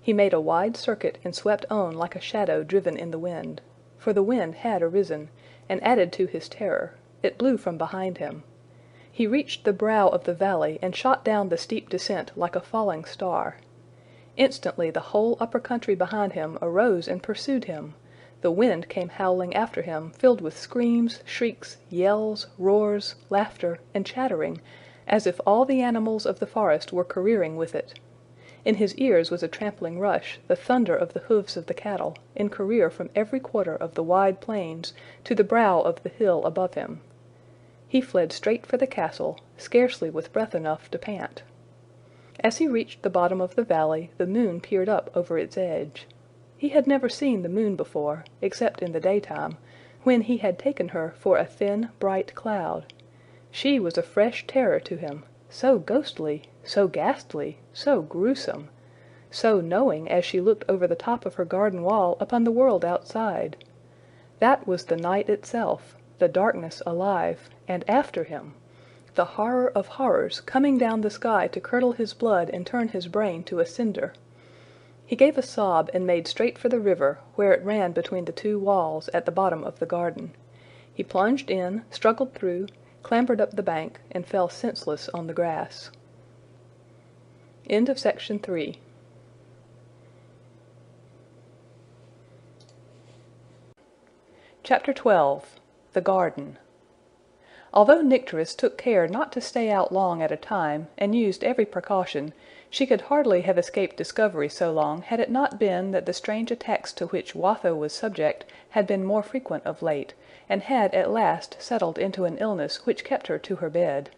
He made a wide circuit and swept on like a shadow driven in the wind. For the wind had arisen, and added to his terror. It blew from behind him. He reached the brow of the valley and shot down the steep descent like a falling star. Instantly the whole upper country behind him arose and pursued him. The wind came howling after him, filled with screams, shrieks, yells, roars, laughter, and chattering, as if all the animals of the forest were careering with it. In his ears was a trampling rush, the thunder of the hoofs of the cattle, in career from every quarter of the wide plains to the brow of the hill above him. He fled straight for the castle, scarcely with breath enough to pant. As he reached the bottom of the valley, the moon peered up over its edge. He had never seen the moon before, except in the daytime, when he had taken her for a thin, bright cloud. She was a fresh terror to him, so ghostly, so ghastly, so gruesome, so knowing as she looked over the top of her garden wall upon the world outside. That was the night itself, the darkness alive, and after him, the horror of horrors coming down the sky to curdle his blood and turn his brain to a cinder. He gave a sob and made straight for the river, where it ran between the two walls at the bottom of the garden. He plunged in, struggled through, clambered up the bank, and fell senseless on the grass. End of section 3. Chapter 12. The Garden. Although Nycteris took care not to stay out long at a time, and used every precaution, she could hardly have escaped discovery so long had it not been that the strange attacks to which Watho was subject had been more frequent of late, and had at last settled into an illness which kept her to her bed.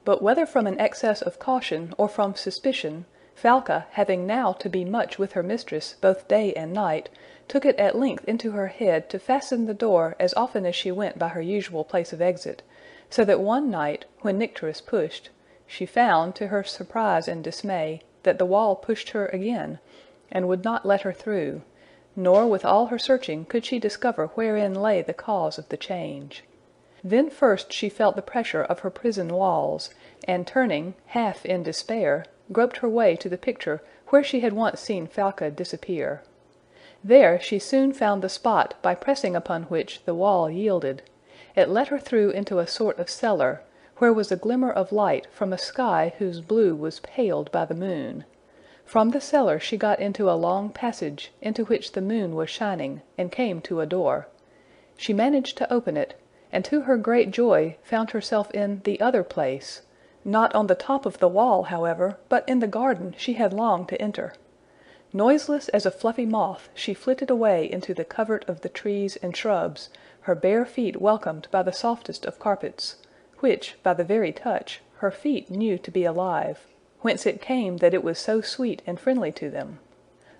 But whether from an excess of caution or from suspicion, Falca, having now to be much with her mistress both day and night, took it at length into her head to fasten the door as often as she went by her usual place of exit, so that one night, when Nycteris pushed, she found, to her surprise and dismay, that the wall pushed her again, and would not let her through, nor with all her searching could she discover wherein lay the cause of the change. Then first she felt the pressure of her prison walls, and turning, half in despair, groped her way to the picture where she had once seen Falca disappear. There she soon found the spot by pressing upon which the wall yielded. It let her through into a sort of cellar, where was a glimmer of light from a sky whose blue was paled by the moon. From the cellar she got into a long passage, into which the moon was shining, and came to a door. She managed to open it, and to her great joy found herself in the other place, not on the top of the wall, however, but in the garden she had longed to enter. Noiseless as a fluffy moth, she flitted away into the covert of the trees and shrubs, her bare feet welcomed by the softest of carpets, which, by the very touch, her feet knew to be alive, whence it came that it was so sweet and friendly to them.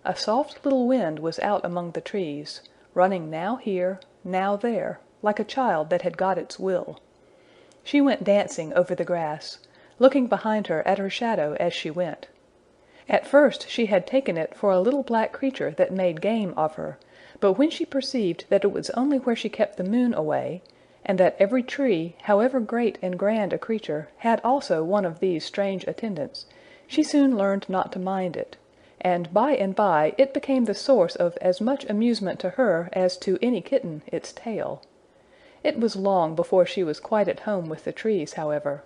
A soft little wind was out among the trees, running now here, now there, like a child that had got its will. She went dancing over the grass, looking behind her at her shadow as she went. At first she had taken it for a little black creature that made game of her, but when she perceived that it was only where she kept the moon away, and that every tree, however great and grand a creature, had also one of these strange attendants, she soon learned not to mind it, and by it became the source of as much amusement to her as to any kitten its tail. It was long before she was quite at home with the trees, however.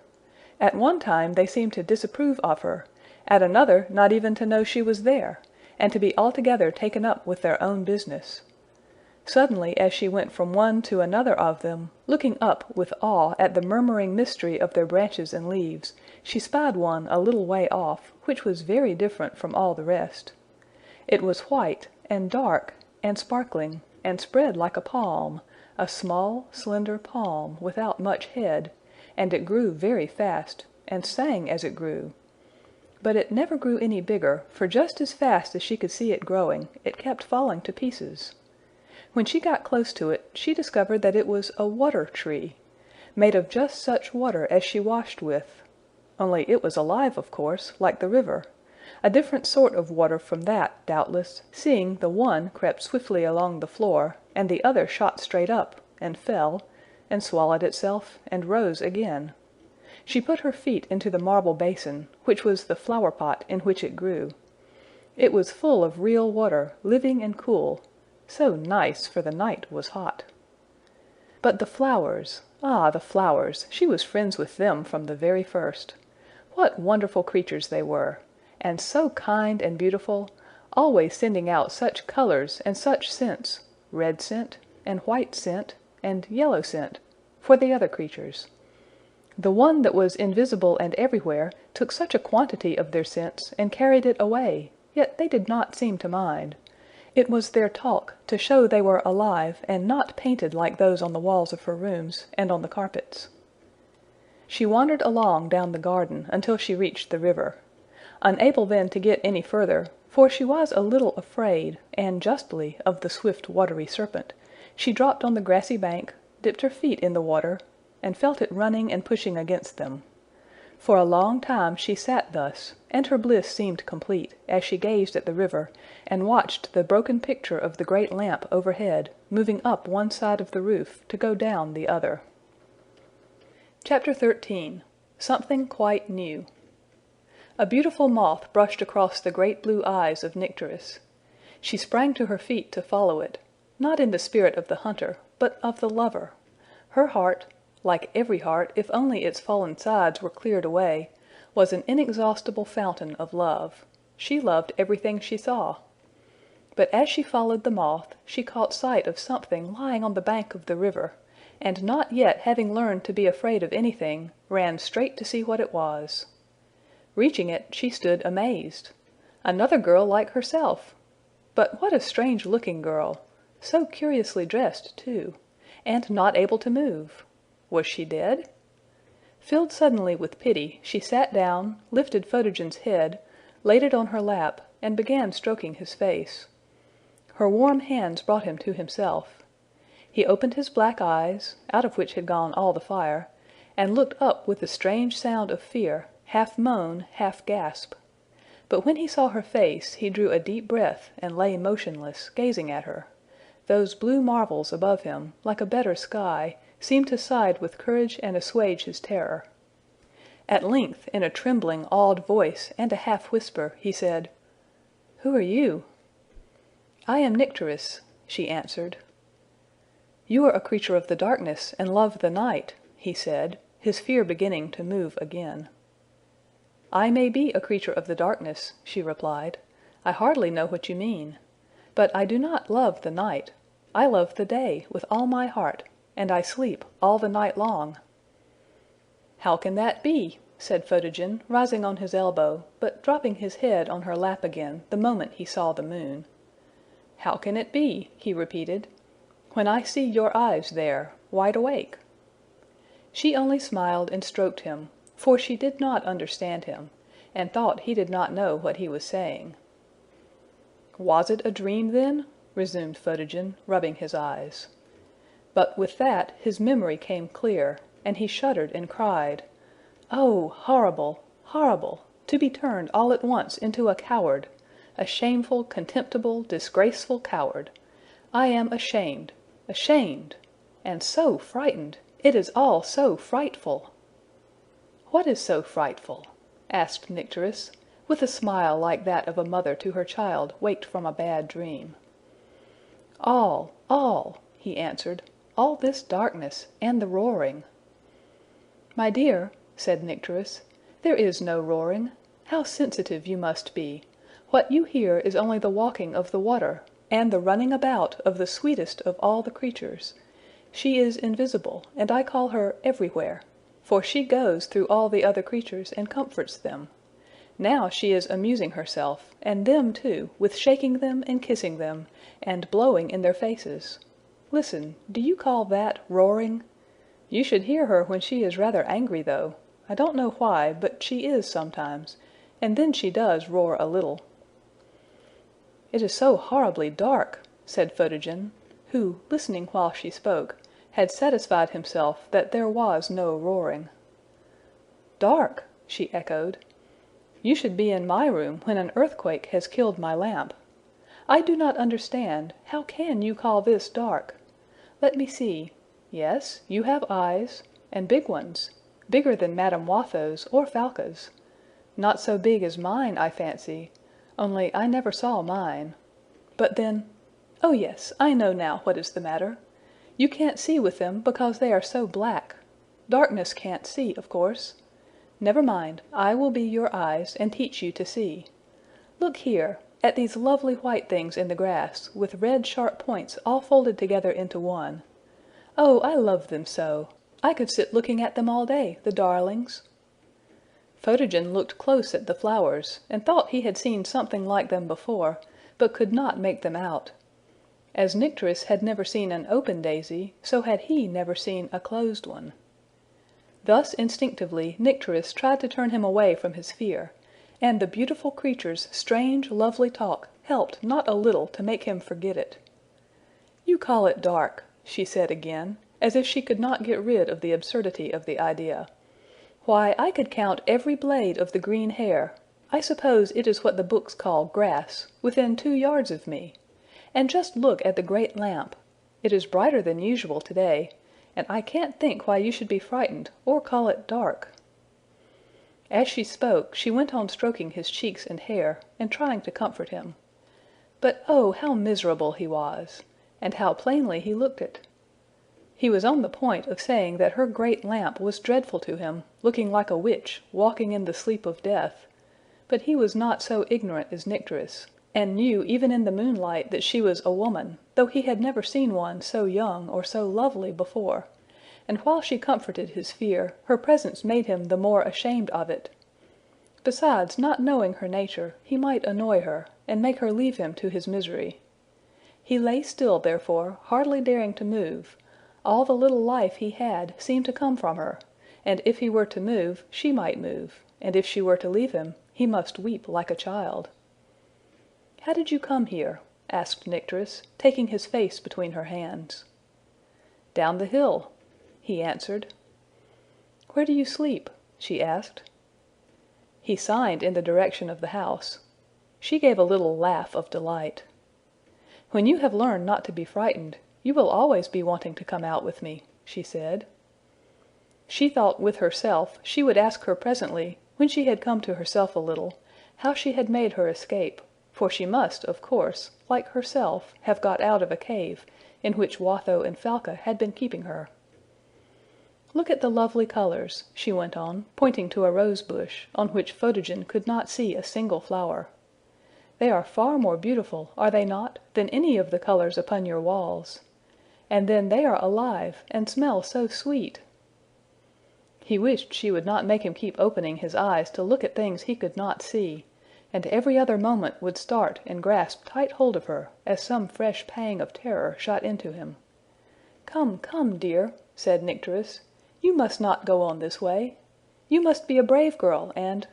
At one time they seemed to disapprove of her, at another not even to know she was there, and to be altogether taken up with their own business. Suddenly, as she went from one to another of them, looking up with awe at the murmuring mystery of their branches and leaves, she spied one a little way off, which was very different from all the rest. It was white, and dark, and sparkling, and spread like a palm, a small, slender palm, without much head, and it grew very fast, and sang as it grew. But it never grew any bigger, for just as fast as she could see it growing, it kept falling to pieces. When she got close to it, she discovered that it was a water tree, made of just such water as she washed with, only it was alive, of course, like the river, a different sort of water from that, doubtless, seeing the one crept swiftly along the floor, and the other shot straight up, and fell, and swallowed itself, and rose again. She put her feet into the marble basin, which was the flower pot in which it grew. It was full of real water, living and cool, so nice, for the night was hot. But the flowers, ah, the flowers, she was friends with them from the very first. What wonderful creatures they were, and so kind and beautiful, always sending out such colors and such scents, red scent, and white scent, and yellow scent, for the other creatures. The one that was invisible and everywhere took such a quantity of their scents and carried it away, yet they did not seem to mind. It was their talk, to show they were alive and not painted like those on the walls of her rooms and on the carpets. She wandered along down the garden until she reached the river. Unable then to get any further, for she was a little afraid, and justly, of the swift watery serpent, she dropped on the grassy bank, dipped her feet in the water, and felt it running and pushing against them. For a long time she sat thus, and her bliss seemed complete, as she gazed at the river, and watched the broken picture of the great lamp overhead, moving up one side of the roof to go down the other. Chapter 13. Something Quite New. A beautiful moth brushed across the great blue eyes of Nycteris. She sprang to her feet to follow it, not in the spirit of the hunter, but of the lover. Her heart, like every heart if only its fallen sides were cleared away, was an inexhaustible fountain of love. She loved everything she saw. But as she followed the moth, she caught sight of something lying on the bank of the river, and not yet having learned to be afraid of anything, ran straight to see what it was. Reaching it, she stood amazed. Another girl like herself! But what a strange-looking girl! So curiously dressed, too! And not able to move! Was she dead? Filled suddenly with pity, she sat down, lifted Photogen's head, laid it on her lap, and began stroking his face. Her warm hands brought him to himself. He opened his black eyes, out of which had gone all the fire, and looked up with a strange sound of fear, half moan, half gasp. But when he saw her face, he drew a deep breath and lay motionless, gazing at her. Those blue marvels above him, like a better sky, seemed to side with courage and assuage his terror. At length, in a trembling, awed voice and a half-whisper, he said, "Who are you?" "I am Nycteris," she answered. "You are a creature of the darkness, and love the night," he said, his fear beginning to move again. "I may be a creature of the darkness," she replied. "I hardly know what you mean. But I do not love the night. I love the day with all my heart, and I sleep all the night long." "How can that be?" said Photogen, rising on his elbow, but dropping his head on her lap again the moment he saw the moon. "How can it be?" he repeated, "when I see your eyes there, wide awake?" She only smiled and stroked him, for she did not understand him, and thought he did not know what he was saying. "Was it a dream, then?" resumed Photogen, rubbing his eyes. But with that his memory came clear, and he shuddered and cried, "Oh, horrible, horrible! To be turned all at once into a coward! A shameful, contemptible, disgraceful coward! I am ashamed, ashamed! And so frightened! It is all so frightful!" "What is so frightful?" asked Nycteris, with a smile like that of a mother to her child waked from a bad dream. "All, all," he answered. "All this darkness, and the roaring." "My dear," said Nycteris, "there is no roaring. How sensitive you must be! What you hear is only the walking of the water, and the running about of the sweetest of all the creatures. She is invisible, and I call her everywhere, for she goes through all the other creatures and comforts them. Now she is amusing herself, and them too, with shaking them and kissing them, and blowing in their faces. Listen, do you call that roaring? You should hear her when she is rather angry, though. I don't know why, but she is sometimes, and then she does roar a little." "It is so horribly dark," said Photogen, who, listening while she spoke, had satisfied himself that there was no roaring. "Dark!" she echoed. "You should be in my room when an earthquake has killed my lamp. I do not understand. How can you call this dark? Let me see. Yes, you have eyes, and big ones, bigger than Madame Watho's or Falca's. Not so big as mine, I fancy, only I never saw mine. But then, oh yes, I know now what is the matter. You can't see with them because they are so black. Darkness can't see, of course. Never mind, I will be your eyes and teach you to see. Look here, at these lovely white things in the grass, with red sharp points all folded together into one. Oh, I love them so! I could sit looking at them all day, the darlings!" Photogen looked close at the flowers, and thought he had seen something like them before, but could not make them out. As Nycteris had never seen an open daisy, so had he never seen a closed one. Thus instinctively Nycteris tried to turn him away from his fear, and the beautiful creature's strange, lovely talk helped not a little to make him forget it. "You call it dark," she said again, as if she could not get rid of the absurdity of the idea. "Why, I could count every blade of the green hair I suppose it is what the books call grass within 2 yards of me. And just look at the great lamp. It is brighter than usual today, and I can't think why you should be frightened, or call it dark." As she spoke, she went on stroking his cheeks and hair, and trying to comfort him. But oh, how miserable he was! And how plainly he looked it! He was on the point of saying that her great lamp was dreadful to him, looking like a witch, walking in the sleep of death, but he was not so ignorant as Nycteris, and knew even in the moonlight that she was a woman, though he had never seen one so young or so lovely before, and while she comforted his fear, her presence made him the more ashamed of it. Besides, not knowing her nature, he might annoy her, and make her leave him to his misery. He lay still, therefore, hardly daring to move. All the little life he had seemed to come from her, and if he were to move, she might move, and if she were to leave him, he must weep like a child. "How did you come here?" asked Nycteris, taking his face between her hands. "Down the hill," he answered. "Where do you sleep?" she asked. He signed in the direction of the house. She gave a little laugh of delight. "When you have learned not to be frightened, you will always be wanting to come out with me," she said. She thought with herself she would ask her presently, when she had come to herself a little, how she had made her escape, for she must, of course, like herself, have got out of a cave, in which Watho and Falca had been keeping her. "Look at the lovely colors," she went on, pointing to a rose bush, on which Photogen could not see a single flower. "They are far more beautiful, are they not, than any of the colors upon your walls? And then they are alive, and smell so sweet!" He wished she would not make him keep opening his eyes to look at things he could not see, and every other moment would start and grasp tight hold of her, as some fresh pang of terror shot into him. "Come, come, dear," said Nycteris, "you must not go on this way. You must be a brave girl, and—"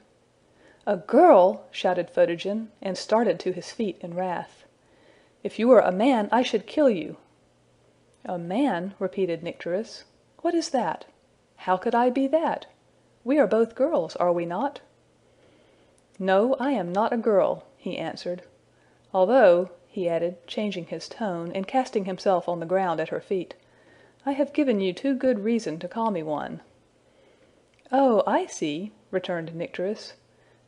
"A girl!" shouted Photogen, and started to his feet in wrath. "If you were a man, I should kill you." "A man?" repeated Nycteris. "What is that? How could I be that? We are both girls, are we not?" "No, I am not a girl," he answered. "Although," he added, changing his tone, and casting himself on the ground at her feet, "I have given you too good reason to call me one." "Oh, I see," returned Nycteris.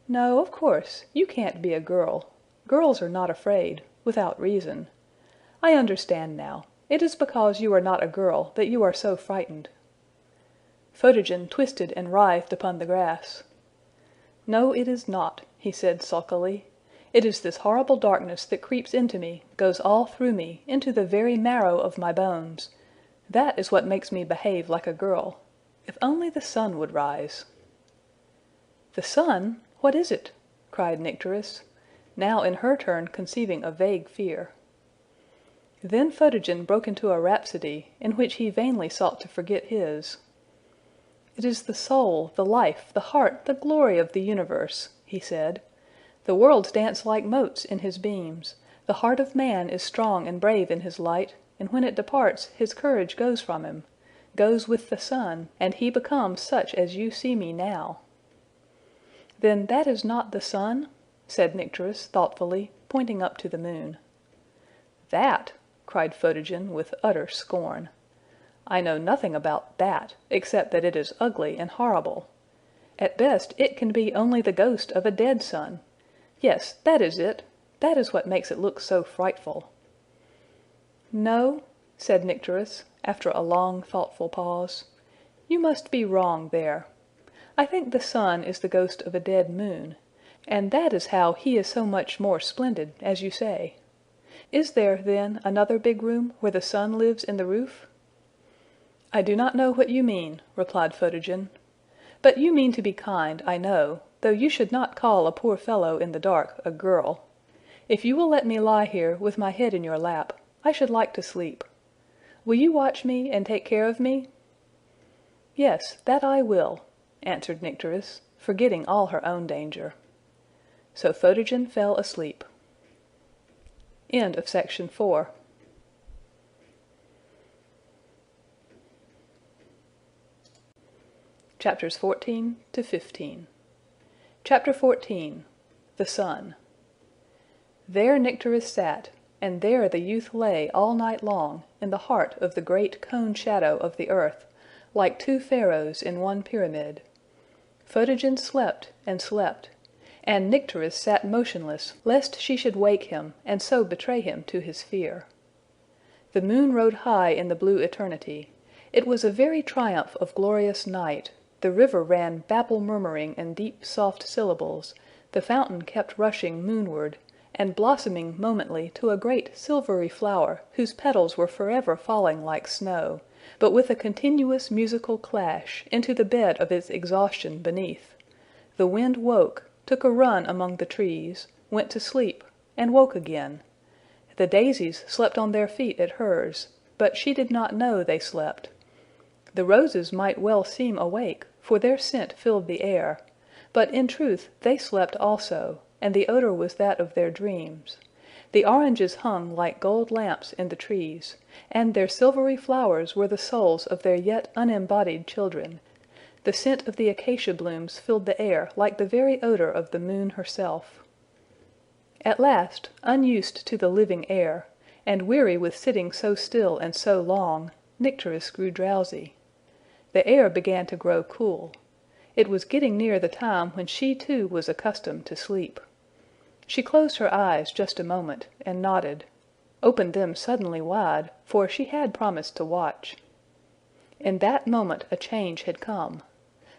"No, of course, you can't be a girl. Girls are not afraid, without reason. I understand now. It is because you are not a girl that you are so frightened." Photogen twisted and writhed upon the grass. "No, it is not," he said sulkily. "It is this horrible darkness that creeps into me, goes all through me, into the very marrow of my bones. That is what makes me behave like a girl. If only the sun would rise!" "The sun? What is it?" cried Nycteris, now in her turn conceiving a vague fear. Then Photogen broke into a rhapsody, in which he vainly sought to forget his. "It is the soul, the life, the heart, the glory of the universe," he said. "The worlds dance like motes in his beams. The heart of man is strong and brave in his light, and when it departs his courage goes from him, goes with the sun, and he becomes such as you see me now." "Then that is not the sun?" said Nycteris thoughtfully, pointing up to the moon. "That!" cried Photogen with utter scorn. "I know nothing about that, except that it is ugly and horrible. At best it can be only the ghost of a dead sun. Yes, that is it! That is what makes it look so frightful." "No," said Nycteris, after a long thoughtful pause, "you must be wrong there. I think the sun is the ghost of a dead moon, And that is how he is so much more splendid, as you say. Is there, then, another big room where the sun lives in the roof?" "I do not know what you mean," replied Photogen. "But you mean to be kind, I know, though you should not call a poor fellow in the dark a girl. If you will let me lie here with my head in your lap, I should like to sleep. Will you watch me and take care of me?" "Yes, that I will," answered Nycteris, forgetting all her own danger. So Photogen fell asleep. End of section 4. Chapters 14 to 15. Chapter 14. The Sun. There Nycteris sat, and there the youth lay all night long, in the heart of the great cone shadow of the earth, like two pharaohs in one pyramid. Photogen slept and slept, and Nycteris sat motionless lest she should wake him, and so betray him to his fear. The moon rode high in the blue eternity. It was a very triumph of glorious night. The river ran babble-murmuring in deep soft syllables, the fountain kept rushing moonward, and blossoming momently to a great silvery flower whose petals were forever falling like snow, but with a continuous musical clash, into the bed of its exhaustion beneath. The wind woke, took a run among the trees, went to sleep, and woke again. The daisies slept on their feet at hers, but she did not know they slept. The roses might well seem awake, for their scent filled the air, but in truth they slept also, and the odor was that of their dreams. The oranges hung like gold lamps in the trees, and their silvery flowers were the souls of their yet unembodied children. The scent of the acacia blooms filled the air like the very odor of the moon herself. At last, unused to the living air, and weary with sitting so still and so long, Nycteris grew drowsy. The air began to grow cool. It was getting near the time when she too was accustomed to sleep. She closed her eyes just a moment, and nodded, opened them suddenly wide, for she had promised to watch. In that moment a change had come.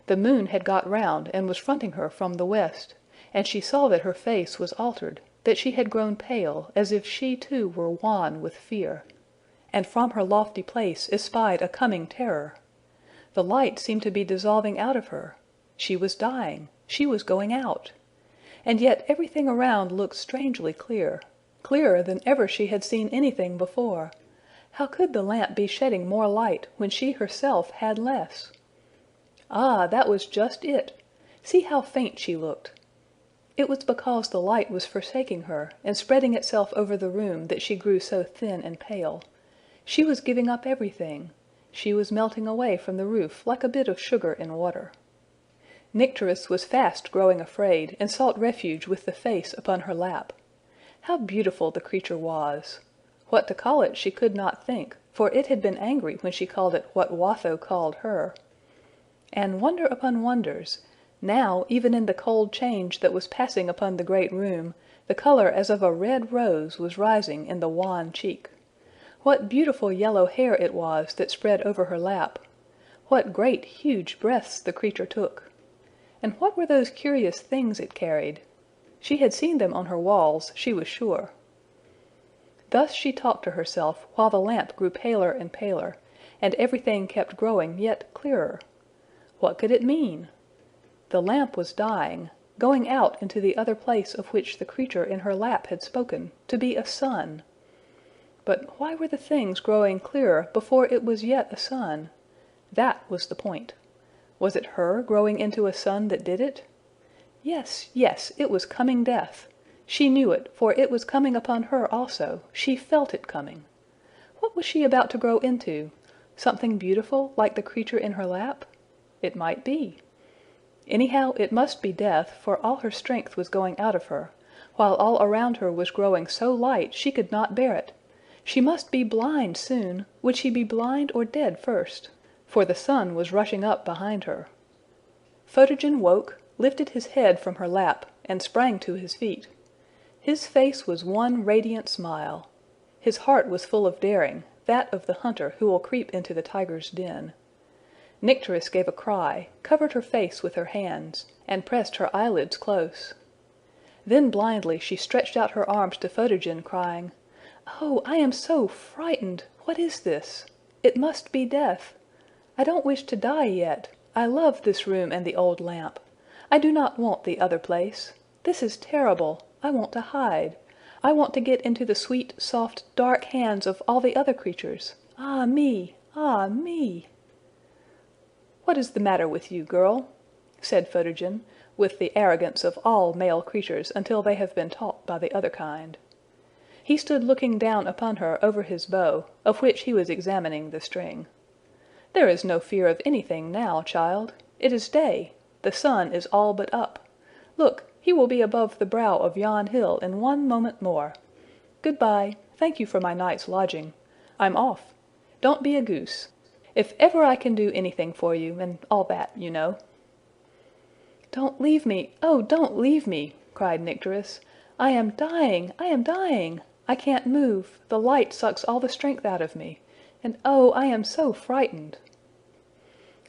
The moon had got round and was fronting her from the west, and she saw that her face was altered, that she had grown pale, as if she too were wan with fear, and from her lofty place espied a coming terror. The light seemed to be dissolving out of her. She was dying. She was going out. And yet everything around looked strangely clear, clearer than ever she had seen anything before. How could the lamp be shedding more light when she herself had less? Ah, that was just it! See how faint she looked! It was because the light was forsaking her, and spreading itself over the room, that she grew so thin and pale. She was giving up everything. She was melting away from the roof like a bit of sugar in water. Nycteris was fast growing afraid, and sought refuge with the face upon her lap. How beautiful the creature was! What to call it she could not think, for it had been angry when she called it what Watho called her. And wonder upon wonders! Now, even in the cold change that was passing upon the great room, the color as of a red rose was rising in the wan cheek. What beautiful yellow hair it was that spread over her lap! What great huge breaths the creature took! And what were those curious things it carried? She had seen them on her walls, she was sure. Thus she talked to herself while the lamp grew paler and paler, and everything kept growing yet clearer. What could it mean? The lamp was dying, going out into the other place of which the creature in her lap had spoken, to be a sun. But why were the things growing clearer before it was yet a sun? That was the point. Was it her growing into a sun that did it? Yes, yes, it was coming death. She knew it, for it was coming upon her also. She felt it coming. What was she about to grow into? Something beautiful, like the creature in her lap? It might be. Anyhow, it must be death, for all her strength was going out of her, while all around her was growing so light she could not bear it. She must be blind soon. Would she be blind or dead first? For the sun was rushing up behind her. Photogen woke, lifted his head from her lap, and sprang to his feet. His face was one radiant smile. His heart was full of daring, that of the hunter who will creep into the tiger's den. Nycteris gave a cry, covered her face with her hands, and pressed her eyelids close. Then blindly she stretched out her arms to Photogen, crying, "Oh, I am so frightened! What is this? It must be death! I don't wish to die yet. I love this room and the old lamp. I do not want the other place. This is terrible. I want to hide. I want to get into the sweet, soft, dark hands of all the other creatures. Ah me! Ah me!" "What is the matter with you, girl?" said Photogen, with the arrogance of all male creatures until they have been taught by the other kind. He stood looking down upon her over his bow, of which he was examining the string. "There is no fear of anything now, child. It is day. The sun is all but up. Look, he will be above the brow of yon hill in one moment more. Good-bye. Thank you for my night's lodging. I'm off. Don't be a goose. If ever I can do anything for you, and all that, you know." "Don't leave me! Oh, don't leave me!" cried Nycteris. "I am dying! I am dying! I can't move, the light sucks all the strength out of me, and oh, I am so frightened!"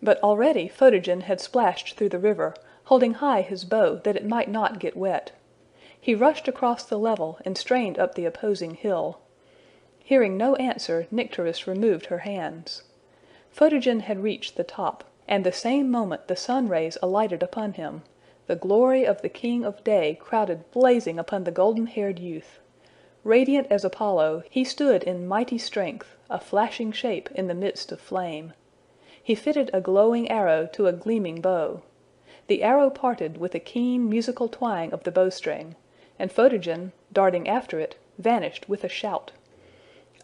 But already Photogen had splashed through the river, holding high his bow that it might not get wet. He rushed across the level and strained up the opposing hill. Hearing no answer, Nycteris removed her hands. Photogen had reached the top, and the same moment the sun rays alighted upon him, the glory of the king of day crowded blazing upon the golden-haired youth. Radiant as Apollo, he stood in mighty strength, a flashing shape in the midst of flame. He fitted a glowing arrow to a gleaming bow. The arrow parted with a keen musical twang of the bowstring, and Photogen, darting after it, vanished with a shout.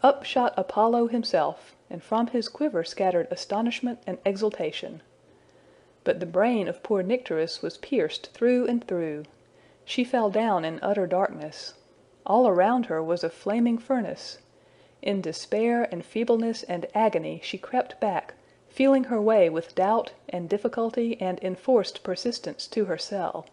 Up shot Apollo himself, and from his quiver scattered astonishment and exultation. But the brain of poor Nycteris was pierced through and through. She fell down in utter darkness. All around her was a flaming furnace. In despair and feebleness and agony she crept back, feeling her way with doubt and difficulty and enforced persistence to her cell.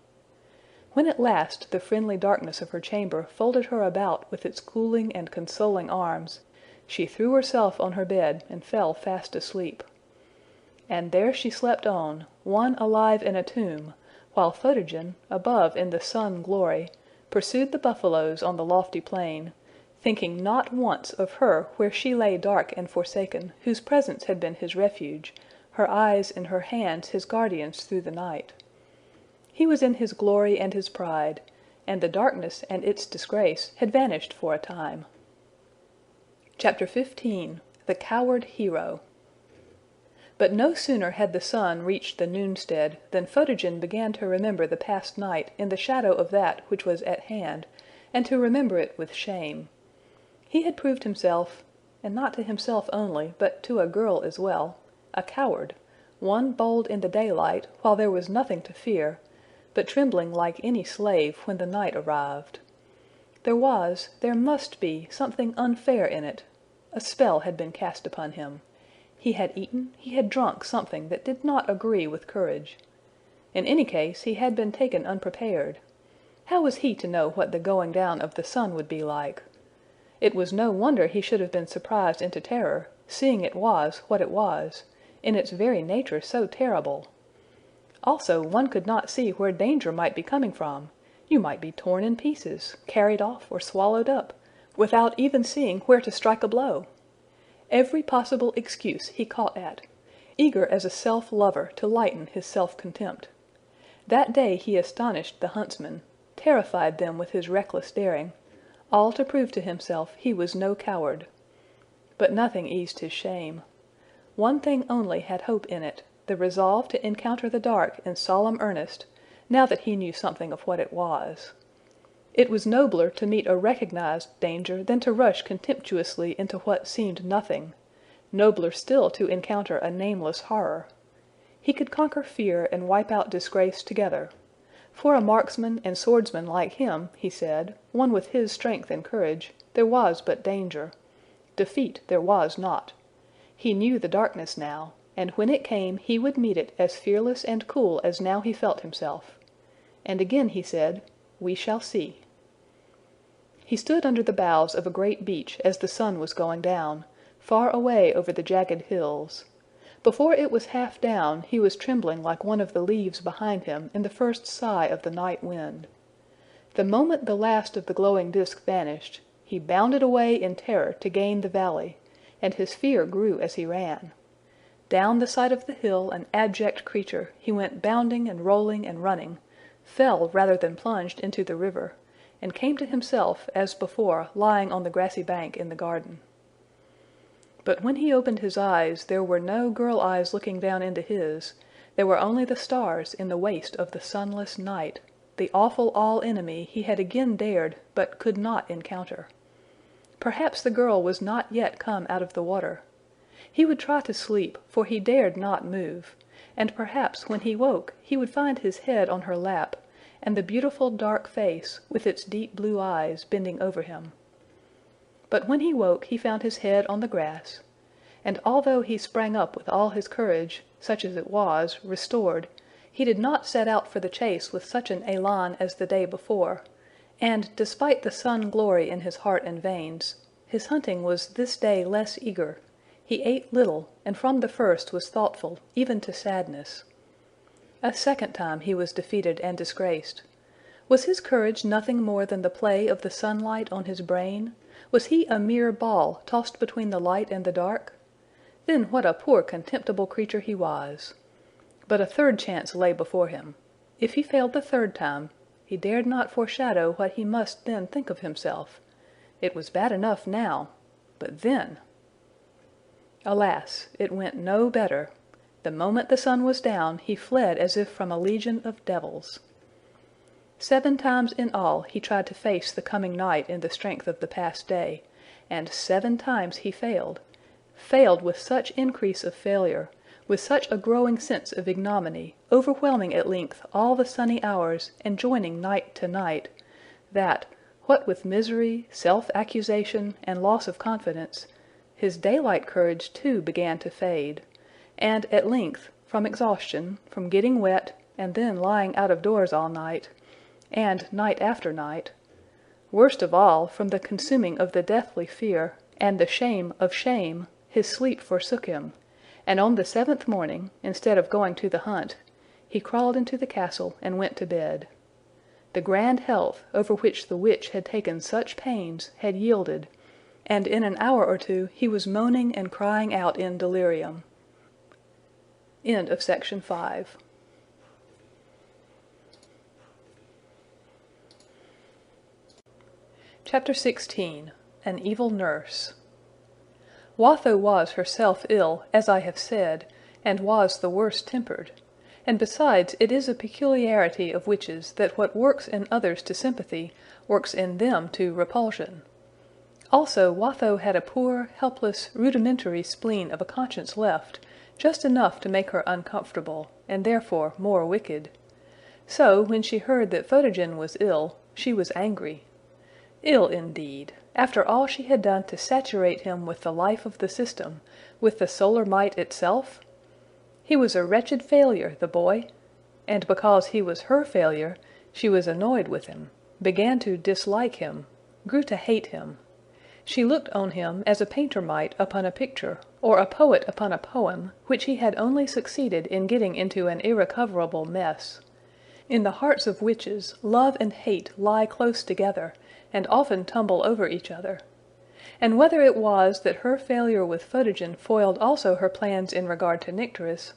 When at last the friendly darkness of her chamber folded her about with its cooling and consoling arms, she threw herself on her bed and fell fast asleep. And there she slept on, one alive in a tomb, while Photogen, above in the sun glory, pursued the buffaloes on the lofty plain, thinking not once of her where she lay dark and forsaken, whose presence had been his refuge, her eyes and her hands his guardians through the night. He was in his glory and his pride, and the darkness and its disgrace had vanished for a time. Chapter 15. The Coward Hero. But no sooner had the sun reached the noonstead than Photogen began to remember the past night in the shadow of that which was at hand, and to remember it with shame. He had proved himself, and not to himself only, but to a girl as well, a coward, one bold in the daylight, while there was nothing to fear, but trembling like any slave when the night arrived. There must be, something unfair in it. A spell had been cast upon him. He had eaten, he had drunk something that did not agree with courage. In any case, he had been taken unprepared. How was he to know what the going down of the sun would be like? It was no wonder he should have been surprised into terror, seeing it was what it was, in its very nature so terrible. Also, one could not see where danger might be coming from. You might be torn in pieces, carried off, or swallowed up, without even seeing where to strike a blow. Every possible excuse he caught at, eager as a self-lover to lighten his self-contempt. That day he astonished the huntsmen, terrified them with his reckless daring, all to prove to himself he was no coward. But nothing eased his shame. One thing only had hope in it, the resolve to encounter the dark in solemn earnest, now that he knew something of what it was. It was nobler to meet a recognized danger than to rush contemptuously into what seemed nothing, nobler still to encounter a nameless horror. He could conquer fear and wipe out disgrace together. For a marksman and swordsman like him, he said, one with his strength and courage, there was but danger. Defeat there was not. He knew the darkness now, and when it came he would meet it as fearless and cool as now he felt himself. And again he said, "We shall see." He stood under the boughs of a great beech as the sun was going down, far away over the jagged hills. Before it was half down he was trembling like one of the leaves behind him in the first sigh of the night wind. The moment the last of the glowing disk vanished, he bounded away in terror to gain the valley, and his fear grew as he ran. Down the side of the hill, an abject creature, he went bounding and rolling and running, fell rather than plunged into the river, and came to himself, as before, lying on the grassy bank in the garden. But when he opened his eyes, there were no girl eyes looking down into his. There were only the stars in the waste of the sunless night, the awful all-enemy he had again dared but could not encounter. Perhaps the girl was not yet come out of the water. He would try to sleep, for he dared not move, and perhaps when he woke he would find his head on her lap, and the beautiful dark face, with its deep blue eyes, bending over him. But when he woke he found his head on the grass, and although he sprang up with all his courage, such as it was, restored, he did not set out for the chase with such an élan as the day before, and, despite the sun-glory in his heart and veins, his hunting was this day less eager. He ate little, and from the first was thoughtful, even to sadness. A second time he was defeated and disgraced. Was his courage nothing more than the play of the sunlight on his brain? Was he a mere ball tossed between the light and the dark? Then what a poor contemptible creature he was! But a third chance lay before him. If he failed the third time, he dared not foreshadow what he must then think of himself. It was bad enough now, but then! Alas, it went no better. The moment the sun was down, he fled as if from a legion of devils. 7 times in all he tried to face the coming night in the strength of the past day, and 7 times he failed with such increase of failure, with such a growing sense of ignominy, overwhelming at length all the sunny hours and joining night to night, that, what with misery, self-accusation, and loss of confidence, his daylight courage too began to fade, and at length, from exhaustion, from getting wet, and then lying out of doors all night, and night after night, worst of all, from the consuming of the deathly fear, and the shame of shame, his sleep forsook him, and on the 7th morning, instead of going to the hunt, he crawled into the castle and went to bed. The grand health, over which the witch had taken such pains, had yielded, and in an hour or two he was moaning and crying out in delirium. End of section 5. Chapter 16. An Evil Nurse. Watho was herself ill, as I have said, and was the worse tempered. And besides, it is a peculiarity of witches that what works in others to sympathy works in them to repulsion. Also, Watho had a poor, helpless, rudimentary spleen of a conscience left, just enough to make her uncomfortable, and therefore more wicked. So, when she heard that Photogen was ill, she was angry. Ill indeed, after all she had done to saturate him with the life of the system, with the solar might itself? He was a wretched failure, the boy! And because he was her failure, she was annoyed with him, began to dislike him, grew to hate him. She looked on him as a painter might upon a picture, or a poet upon a poem, which he had only succeeded in getting into an irrecoverable mess. In the hearts of witches, love and hate lie close together, and often tumble over each other. And whether it was that her failure with Photogen foiled also her plans in regard to Nycteris,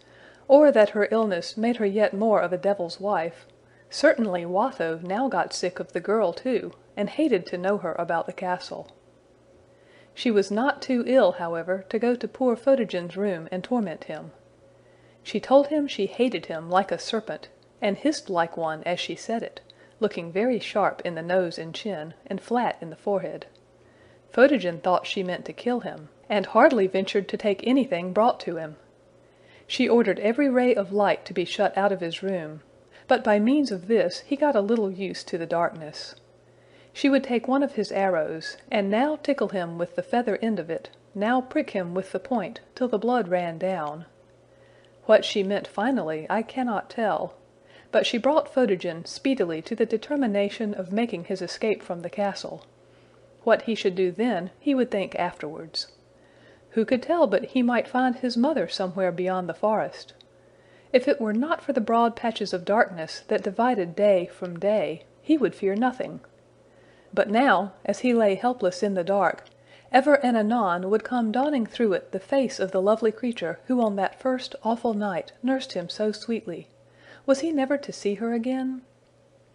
or that her illness made her yet more of a devil's wife, certainly Watho now got sick of the girl too, and hated to know her about the castle. She was not too ill, however, to go to poor Photogen's room and torment him. She told him she hated him like a serpent, and hissed like one as she said it, looking very sharp in the nose and chin, and flat in the forehead. Photogen thought she meant to kill him, and hardly ventured to take anything brought to him. She ordered every ray of light to be shut out of his room, but by means of this he got a little used to the darkness. She would take one of his arrows, and now tickle him with the feather end of it, now prick him with the point, till the blood ran down. What she meant finally I cannot tell, but she brought Photogen speedily to the determination of making his escape from the castle. What he should do then, he would think afterwards. Who could tell but he might find his mother somewhere beyond the forest? If it were not for the broad patches of darkness that divided day from day, He would fear nothing. But now, as he lay helpless in the dark, ever and anon would come dawning through it the face of the lovely creature who on that first awful night nursed him so sweetly. Was he never to see her again?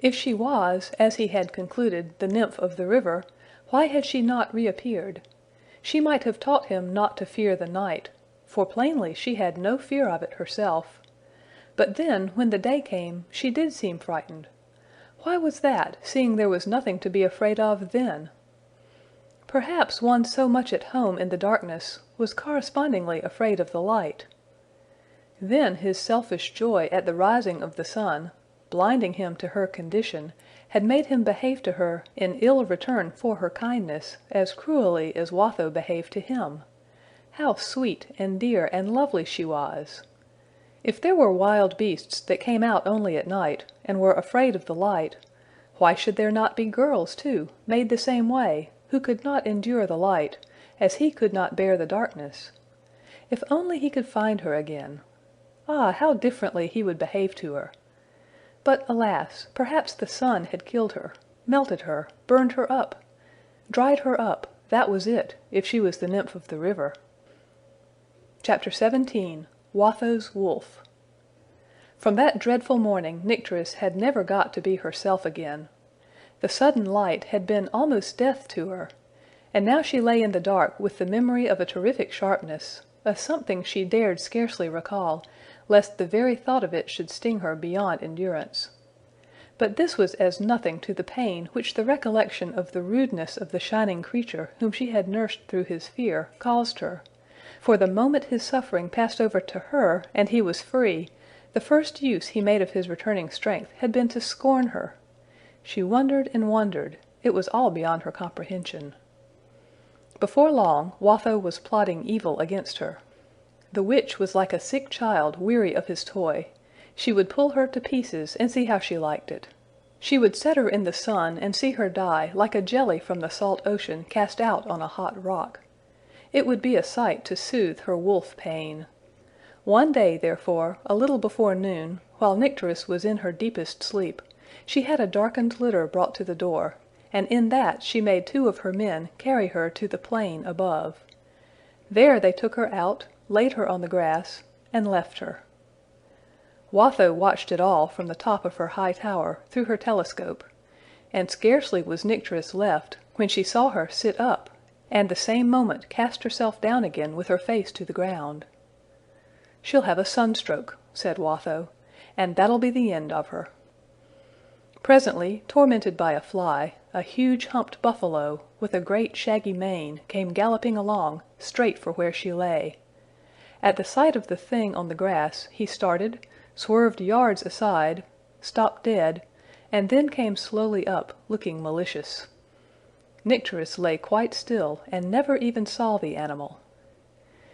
If she was, as he had concluded, the nymph of the river, why had she not reappeared? She might have taught him not to fear the night, for plainly she had no fear of it herself. But then, when the day came, she did seem frightened. Why was that, seeing there was nothing to be afraid of then? Perhaps one so much at home in the darkness was correspondingly afraid of the light. Then his selfish joy at the rising of the sun, blinding him to her condition, had made him behave to her, in ill return for her kindness, as cruelly as Watho behaved to him. How sweet and dear and lovely she was! If there were wild beasts that came out only at night, and were afraid of the light, why should there not be girls, too, made the same way, who could not endure the light, as he could not bear the darkness? If only he could find her again! Ah, how differently he would behave to her! But alas, perhaps the sun had killed her, melted her, burned her up. Dried her up, that was it, if she was the nymph of the river. Chapter 17. Watho's Wolf. From that dreadful morning Nycteris had never got to be herself again. The sudden light had been almost death to her, and now she lay in the dark with the memory of a terrific sharpness, a something she dared scarcely recall, lest the very thought of it should sting her beyond endurance. But this was as nothing to the pain which the recollection of the rudeness of the shining creature whom she had nursed through his fear caused her, for the moment his suffering passed over to her, and he was free, the first use he made of his returning strength had been to scorn her. She wondered and wondered. It was all beyond her comprehension. Before long, Watho was plotting evil against her. The witch was like a sick child weary of his toy. She would pull her to pieces and see how she liked it. She would set her in the sun and see her die like a jelly from the salt ocean cast out on a hot rock. It would be a sight to soothe her wolf pain. One day, therefore, a little before noon, while Nycteris was in her deepest sleep, she had a darkened litter brought to the door, and in that she made 2 of her men carry her to the plain above. There they took her out, laid her on the grass, and left her. Watho watched it all from the top of her high tower, through her telescope, and scarcely was Nycteris left, when she saw her sit up, and the same moment cast herself down again with her face to the ground. "She'll have a sunstroke," said Watho, "and that'll be the end of her." Presently, tormented by a fly, a huge humped buffalo, with a great shaggy mane, came galloping along, straight for where she lay. At the sight of the thing on the grass, he started, swerved yards aside, stopped dead, and then came slowly up, looking malicious. Nycteris lay quite still, and never even saw the animal.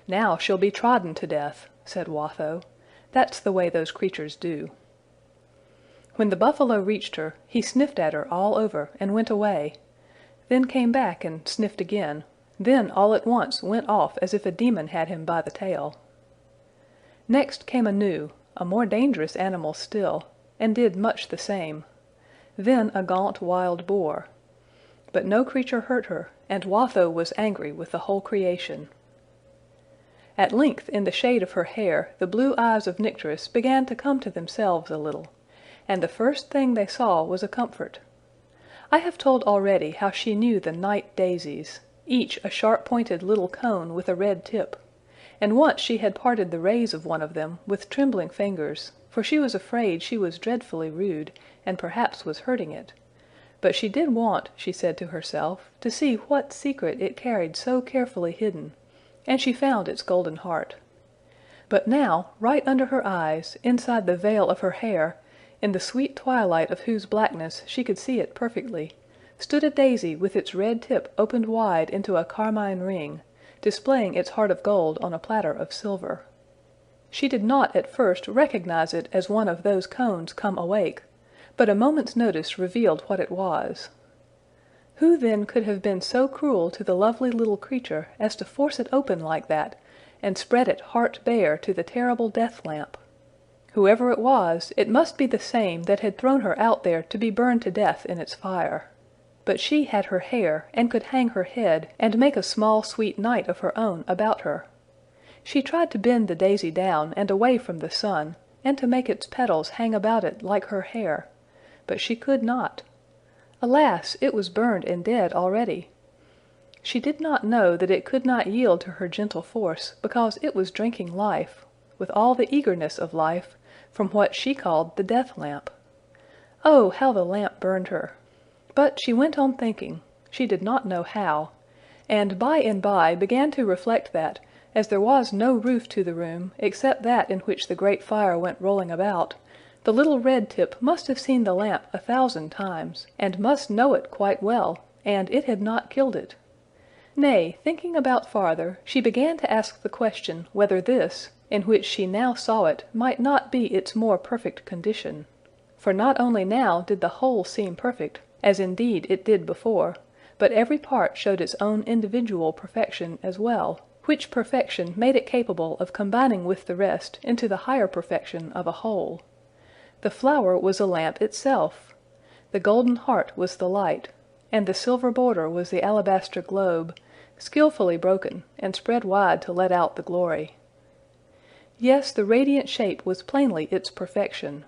"Now she'll be trodden to death," said Watho. "That's the way those creatures do." When the buffalo reached her, he sniffed at her all over, and went away, then came back and sniffed again, then all at once went off as if a demon had him by the tail. Next came a new, a more dangerous animal still, and did much the same, then a gaunt wild boar. But no creature hurt her, and Watho was angry with the whole creation. At length in the shade of her hair the blue eyes of Nycteris began to come to themselves a little, and the first thing they saw was a comfort. I have told already how she knew the night daisies, each a sharp-pointed little cone with a red tip, and once she had parted the rays of one of them with trembling fingers, for she was afraid she was dreadfully rude, and perhaps was hurting it. But she did want, she said to herself, to see what secret it carried so carefully hidden, and she found its golden heart. But now, right under her eyes, inside the veil of her hair, in the sweet twilight of whose blackness she could see it perfectly, stood a daisy with its red tip opened wide into a carmine ring, displaying its heart of gold on a platter of silver. She did not at first recognize it as one of those cones come awake, but a moment's notice revealed what it was. Who then could have been so cruel to the lovely little creature as to force it open like that, and spread it heart bare to the terrible death lamp? Whoever it was, it must be the same that had thrown her out there to be burned to death in its fire. But she had her hair, and could hang her head, and make a small sweet night of her own about her. She tried to bend the daisy down and away from the sun, and to make its petals hang about it like her hair, but she could not. Alas! It was burned and dead already. She did not know that it could not yield to her gentle force, because it was drinking life, with all the eagerness of life, from what she called the death lamp. Oh, how the lamp burned her! But she went on thinking, she did not know how, and by began to reflect that, as there was no roof to the room, except that in which the great fire went rolling about, the little red tip must have seen the lamp 1,000 times, and must know it quite well, and it had not killed it. Nay, thinking about farther, she began to ask the question whether this, in which she now saw it, might not be its more perfect condition. For not only now did the whole seem perfect, as indeed it did before, but every part showed its own individual perfection as well, which perfection made it capable of combining with the rest into the higher perfection of a whole. The flower was a lamp itself. The golden heart was the light, and the silver border was the alabaster globe, skilfully broken, and spread wide to let out the glory. Yes, the radiant shape was plainly its perfection.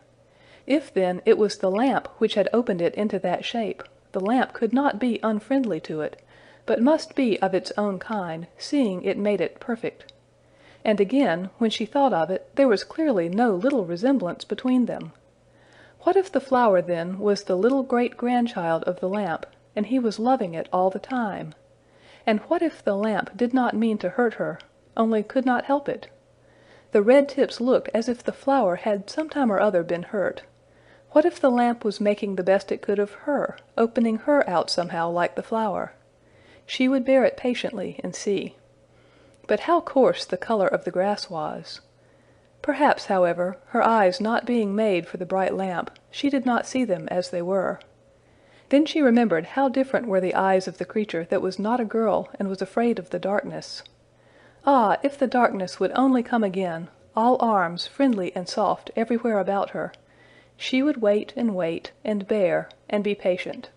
If then it was the lamp which had opened it into that shape, the lamp could not be unfriendly to it, but must be of its own kind, seeing it made it perfect. And again, when she thought of it, there was clearly no little resemblance between them. What if the flower, then, was the little great-grandchild of the lamp, and he was loving it all the time? And what if the lamp did not mean to hurt her, only could not help it? The red tips looked as if the flower had some time or other been hurt. What if the lamp was making the best it could of her, opening her out somehow like the flower? She would bear it patiently and see. But how coarse the color of the grass was! Perhaps, however, her eyes not being made for the bright lamp, she did not see them as they were. Then she remembered how different were the eyes of the creature that was not a girl and was afraid of the darkness. Ah, if the darkness would only come again, all arms, friendly and soft, everywhere about her, she would wait, and bear, and be patient.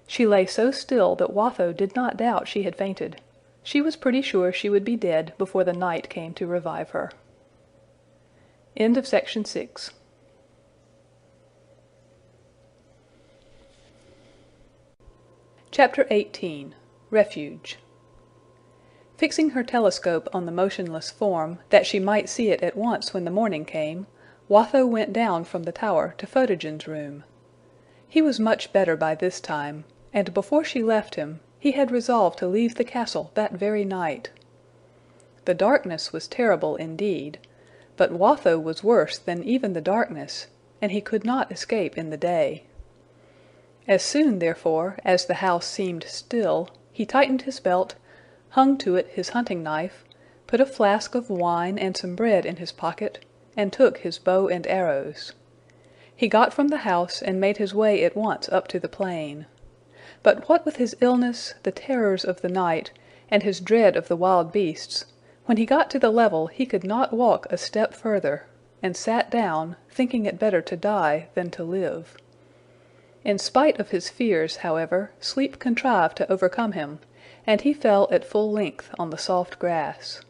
She lay so still that Watho did not doubt she had fainted. She was pretty sure she would be dead before the night came to revive her. End of section 6. Chapter 18. Refuge. Fixing her telescope on the motionless form, that she might see it at once when the morning came, Watho went down from the tower to Photogen's room. He was much better by this time, and before she left him, he had resolved to leave the castle that very night. The darkness was terrible indeed, but Watho was worse than even the darkness, and he could not escape in the day. As soon, therefore, as the house seemed still, he tightened his belt, hung to it his hunting knife, put a flask of wine and some bread in his pocket, and took his bow and arrows. He got from the house and made his way at once up to the plain. But what with his illness, the terrors of the night, and his dread of the wild beasts, when he got to the level he could not walk a step further, and sat down, thinking it better to die than to live. In spite of his fears, however, sleep contrived to overcome him, and he fell at full length on the soft grass.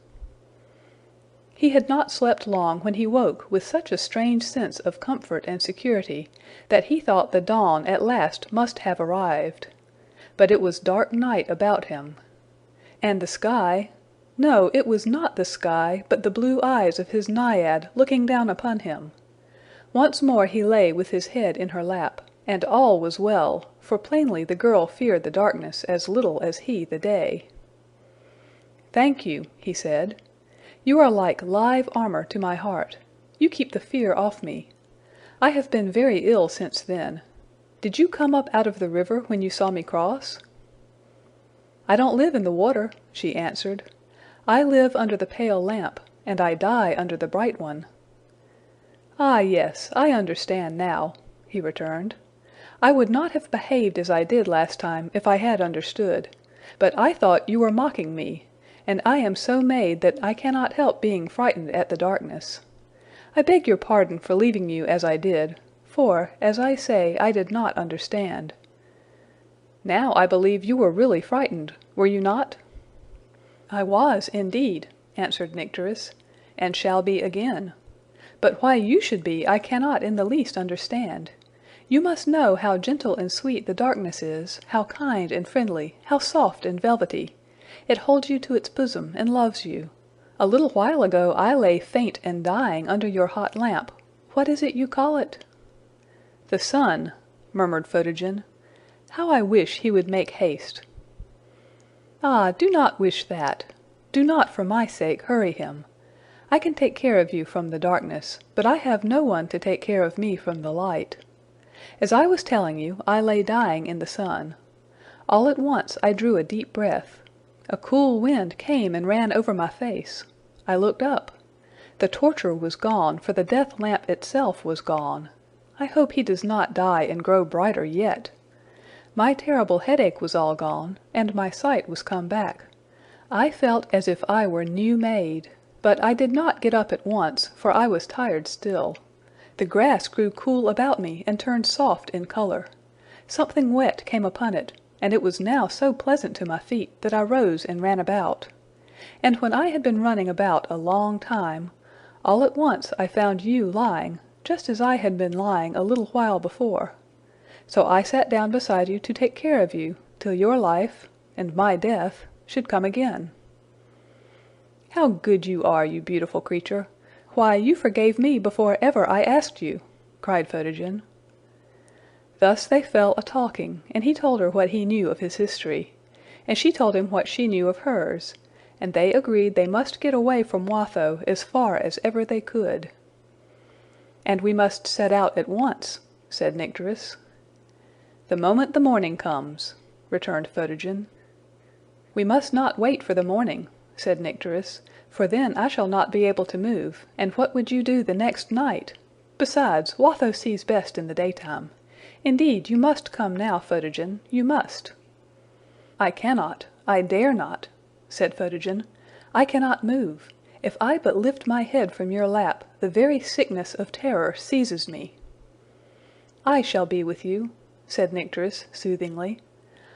He had not slept long when he woke with such a strange sense of comfort and security that he thought the dawn at last must have arrived. But it was dark night about him. And the sky— no, it was not the sky, but the blue eyes of his naiad looking down upon him. Once more he lay with his head in her lap, and all was well, for plainly the girl feared the darkness as little as he the day. "Thank you," he said. "You are like live armor to my heart. You keep the fear off me. I have been very ill since then. Did you come up out of the river when you saw me cross?" "I don't live in the water," she answered. "I live under the pale lamp, and I die under the bright one." "Ah, yes, I understand now," he returned. "I would not have behaved as I did last time if I had understood, but I thought you were mocking me, and I am so made that I cannot help being frightened at the darkness. I beg your pardon for leaving you as I did, for, as I say, I did not understand. Now I believe you were really frightened, were you not?" "I was, indeed," answered Nycteris, "and shall be again. But why you should be, I cannot in the least understand. You must know how gentle and sweet the darkness is, how kind and friendly, how soft and velvety. It holds you to its bosom, and loves you. A little while ago I lay faint and dying under your hot lamp. What is it you call it?" "The sun," murmured Photogen. "How I wish he would make haste!" "Ah, do not wish that. Do not, for my sake, hurry him. I can take care of you from the darkness, but I have no one to take care of me from the light. As I was telling you, I lay dying in the sun. All at once I drew a deep breath. A cool wind came and ran over my face. I looked up. The torture was gone, for the death lamp itself was gone. I hope he does not die and grow brighter yet. My terrible headache was all gone, and my sight was come back. I felt as if I were new made. But I did not get up at once, for I was tired still. The grass grew cool about me and turned soft in color. Something wet came upon it, and it was now so pleasant to my feet that I rose and ran about. And when I had been running about a long time, all at once I found you lying, just as I had been lying a little while before. So I sat down beside you to take care of you, till your life, and my death, should come again." "How good you are, you beautiful creature! Why, you forgave me before ever I asked you!" cried Photogen. Thus they fell a-talking, and he told her what he knew of his history, and she told him what she knew of hers, and they agreed they must get away from Watho as far as ever they could. "And we must set out at once," said Nycteris. "The moment the morning comes," returned Photogen. "We must not wait for the morning," said Nycteris, "for then I shall not be able to move, and what would you do the next night? Besides, Watho sees best in the daytime. Indeed, you must come now, Photogen, you must." "I cannot, I dare not," said Photogen. "I cannot move. If I but lift my head from your lap, the very sickness of terror seizes me." "I shall be with you," said Nycteris soothingly.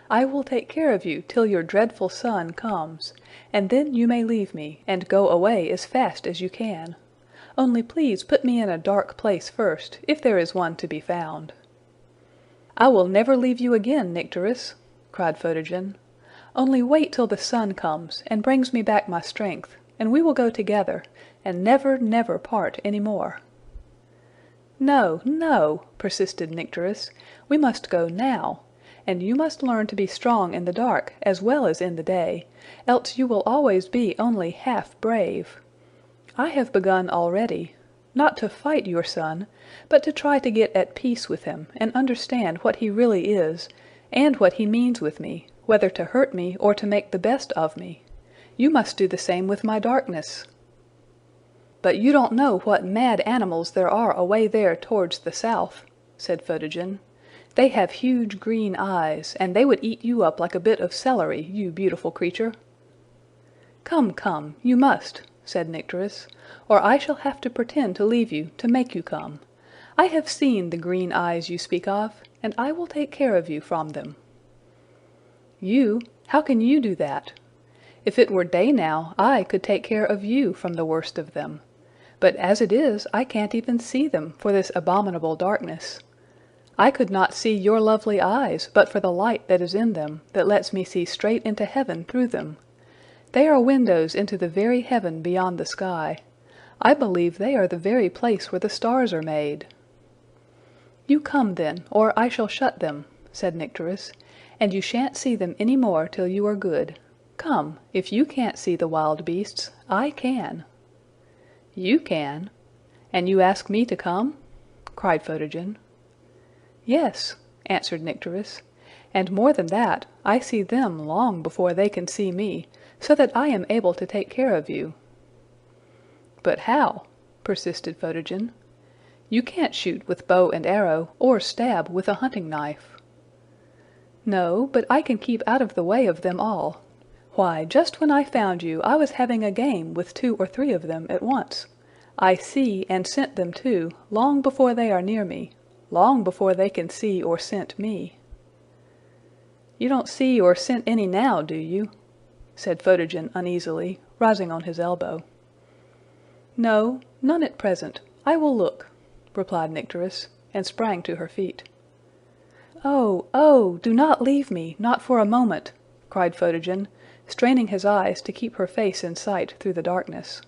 "I will take care of you till your dreadful sun comes, and then you may leave me, and go away as fast as you can. Only please put me in a dark place first, if there is one to be found." "I will never leave you again, Nycteris," cried Photogen. "Only wait till the sun comes, and brings me back my strength, and we will go together, and never, never part any more." "No, no," persisted Nycteris. "We must go now. And you must learn to be strong in the dark as well as in the day, else you will always be only half brave. I have begun already, not to fight your son, but to try to get at peace with him, and understand what he really is, and what he means with me, whether to hurt me or to make the best of me. You must do the same with my darkness." "But you don't know what mad animals there are away there towards the south," said Photogen. "They have huge green eyes, and they would eat you up like a bit of celery, you beautiful creature." "Come, come, you must," said Nycteris, "or I shall have to pretend to leave you, to make you come. I have seen the green eyes you speak of, and I will take care of you from them." "You? How can you do that? If it were day now, I could take care of you from the worst of them. But as it is, I can't even see them, for this abominable darkness. I could not see your lovely eyes but for the light that is in them, that lets me see straight into heaven through them. They are windows into the very heaven beyond the sky. I believe they are the very place where the stars are made." "You come then, or I shall shut them," said Nycteris, "and you shan't see them any more till you are good. Come, if you can't see the wild beasts, I can." "You can? And you ask me to come?" cried Photogen. "Yes," answered Nycteris, "and more than that, I see them long before they can see me, so that I am able to take care of you." "But how?" persisted Photogen. "You can't shoot with bow and arrow, or stab with a hunting knife." "No, but I can keep out of the way of them all. Why, just when I found you I was having a game with 2 or 3 of them at once. I see and scent them too, long before they are near me, long before they can see or scent me." "You don't see or scent any now, do you?" said Photogen uneasily, rising on his elbow. "No, none at present. I will look," replied Nycteris, and sprang to her feet. "Oh, oh! Do not leave me, not for a moment!" cried Photogen, straining his eyes to keep her face in sight through the darkness.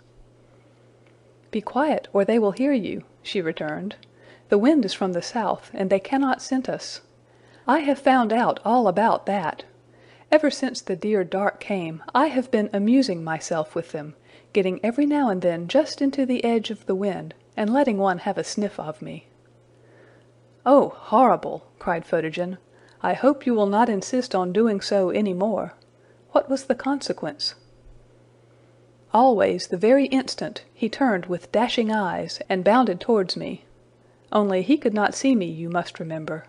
"Be quiet, or they will hear you," she returned. "The wind is from the south, and they cannot scent us. I have found out all about that. Ever since the dear dark came, I have been amusing myself with them, getting every now and then just into the edge of the wind, and letting one have a sniff of me." "Oh, horrible!" cried Photogen. "I hope you will not insist on doing so any more. What was the consequence?" "Always, the very instant, he turned with dashing eyes, and bounded towards me. Only he could not see me, you must remember.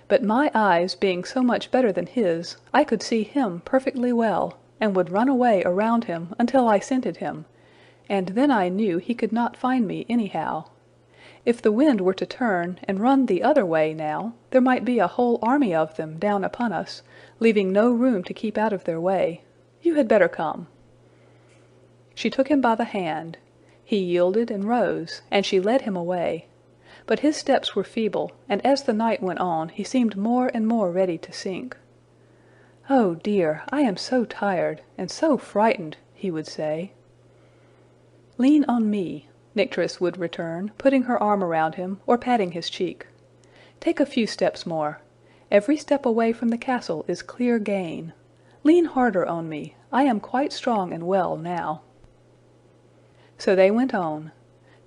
But my eyes being so much better than his, I could see him perfectly well, and would run away around him until I scented him, and then I knew he could not find me anyhow. If the wind were to turn and run the other way now, there might be a whole army of them down upon us, leaving no room to keep out of their way. You had better come." She took him by the hand. He yielded and rose, and she led him away. But his steps were feeble, and as the night went on he seemed more and more ready to sink. "Oh dear, I am so tired, and so frightened," he would say. "Lean on me," Nycteris would return, putting her arm around him, or patting his cheek. "Take a few steps more. Every step away from the castle is clear gain. Lean harder on me. I am quite strong and well now." So they went on.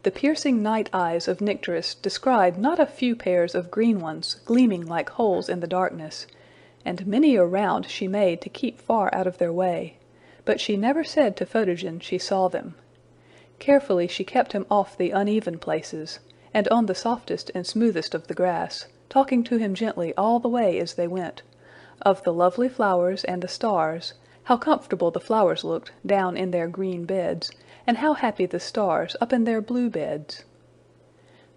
The piercing night eyes of Nycteris descried not a few pairs of green ones gleaming like holes in the darkness, and many a round she made to keep far out of their way, but she never said to Photogen she saw them. Carefully she kept him off the uneven places, and on the softest and smoothest of the grass, talking to him gently all the way as they went, of the lovely flowers and the stars, how comfortable the flowers looked down in their green beds, and how happy the stars up in their blue beds.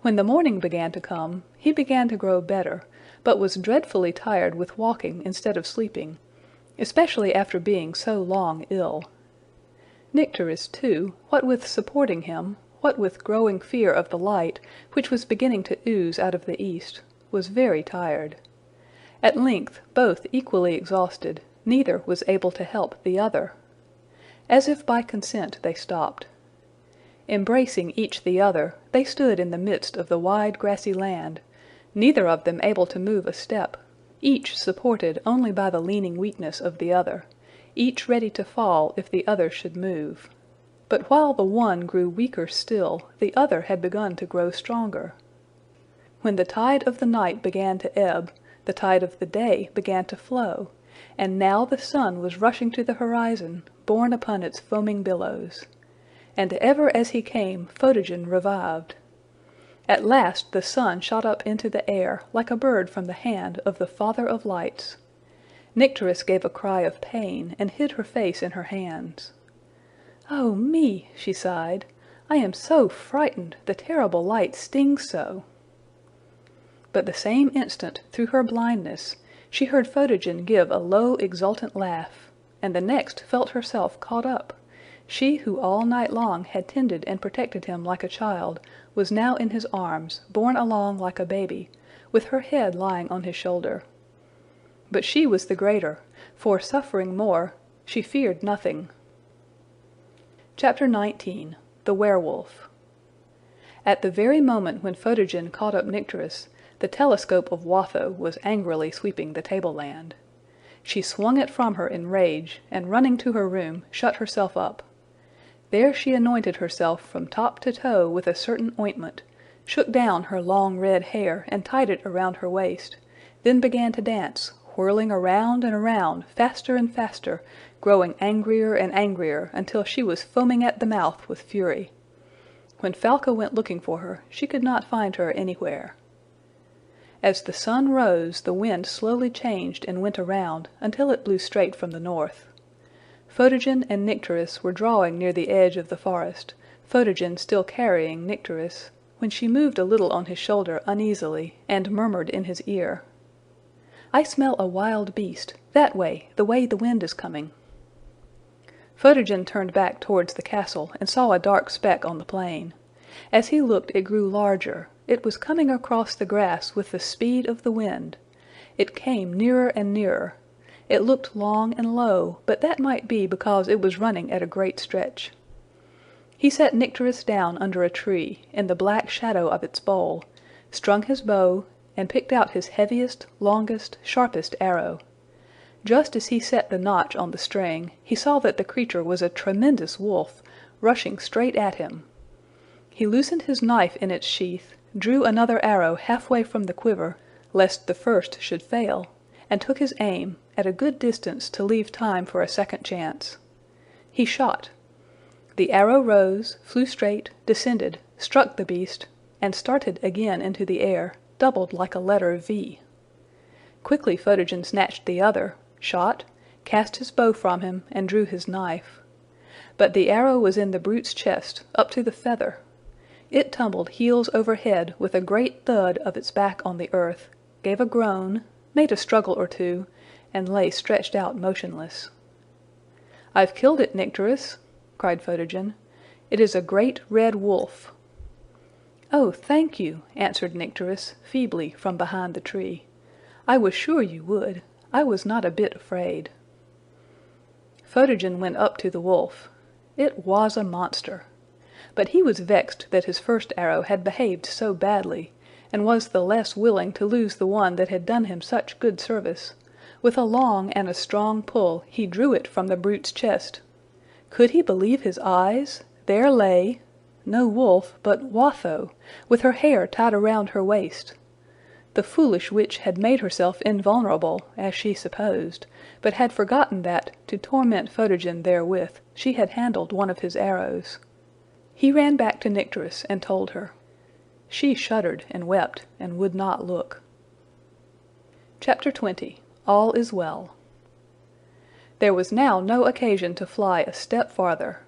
When the morning began to come, he began to grow better, but was dreadfully tired with walking instead of sleeping, especially after being so long ill. Nycteris, too, what with supporting him, what with growing fear of the light, which was beginning to ooze out of the east, was very tired. At length, both equally exhausted, neither was able to help the other. As if by consent they stopped. Embracing each the other, they stood in the midst of the wide grassy land, neither of them able to move a step, each supported only by the leaning weakness of the other, each ready to fall if the other should move. But while the one grew weaker still, the other had begun to grow stronger. When the tide of the night began to ebb, the tide of the day began to flow, and now the sun was rushing to the horizon, borne upon its foaming billows. And ever as he came, Photogen revived. At last the sun shot up into the air, like a bird from the hand of the Father of Lights. Nycteris gave a cry of pain, and hid her face in her hands. "Oh me!" she sighed. "I am so frightened, the terrible light stings so." But the same instant, through her blindness, she heard Photogen give a low exultant laugh, and the next felt herself caught up. She who all night long had tended and protected him like a child, was now in his arms, borne along like a baby, with her head lying on his shoulder. But she was the greater, for suffering more, she feared nothing. Chapter 19. The Werewolf. At the very moment when Photogen caught up Nycteris, the telescope of Watho was angrily sweeping the tableland. She swung it from her in rage, and running to her room, shut herself up. There she anointed herself from top to toe with a certain ointment, shook down her long red hair and tied it around her waist, then began to dance, whirling around and around, faster and faster, growing angrier and angrier, until she was foaming at the mouth with fury. When Falca went looking for her, she could not find her anywhere. As the sun rose, the wind slowly changed and went around, until it blew straight from the north. Photogen and Nycteris were drawing near the edge of the forest, Photogen still carrying Nycteris, when she moved a little on his shoulder uneasily, and murmured in his ear, "I smell a wild beast, that way, the way the wind is coming." Photogen turned back towards the castle, and saw a dark speck on the plain. As he looked it grew larger. It was coming across the grass with the speed of the wind. It came nearer and nearer. It looked long and low, but that might be because it was running at a great stretch. He set Nycteris down under a tree, in the black shadow of its bole, strung his bow, and picked out his heaviest, longest, sharpest arrow. Just as he set the notch on the string, he saw that the creature was a tremendous wolf, rushing straight at him. He loosened his knife in its sheath, drew another arrow halfway from the quiver, lest the first should fail, and took his aim, at a good distance to leave time for a second chance. He shot. The arrow rose, flew straight, descended, struck the beast, and started again into the air, doubled like a letter V. Quickly Photogen snatched the other, shot, cast his bow from him, and drew his knife. But the arrow was in the brute's chest, up to the feather. It tumbled heels over head with a great thud of its back on the earth, gave a groan, made a struggle or two, and lay stretched out motionless. "I've killed it, Nycteris," cried Photogen. "It is a great red wolf." "Oh, thank you," answered Nycteris, feebly from behind the tree. "I was sure you would. I was not a bit afraid." Photogen went up to the wolf. It was a monster. But he was vexed that his first arrow had behaved so badly, and was the less willing to lose the one that had done him such good service. With a long and a strong pull he drew it from the brute's chest. Could he believe his eyes? There lay, no wolf, but Watho, with her hair tied around her waist. The foolish witch had made herself invulnerable, as she supposed, but had forgotten that, to torment Photogen therewith, she had handled one of his arrows. He ran back to Nycteris and told her. She shuddered and wept, and would not look. Chapter 20. All is well. There was now no occasion to fly a step farther.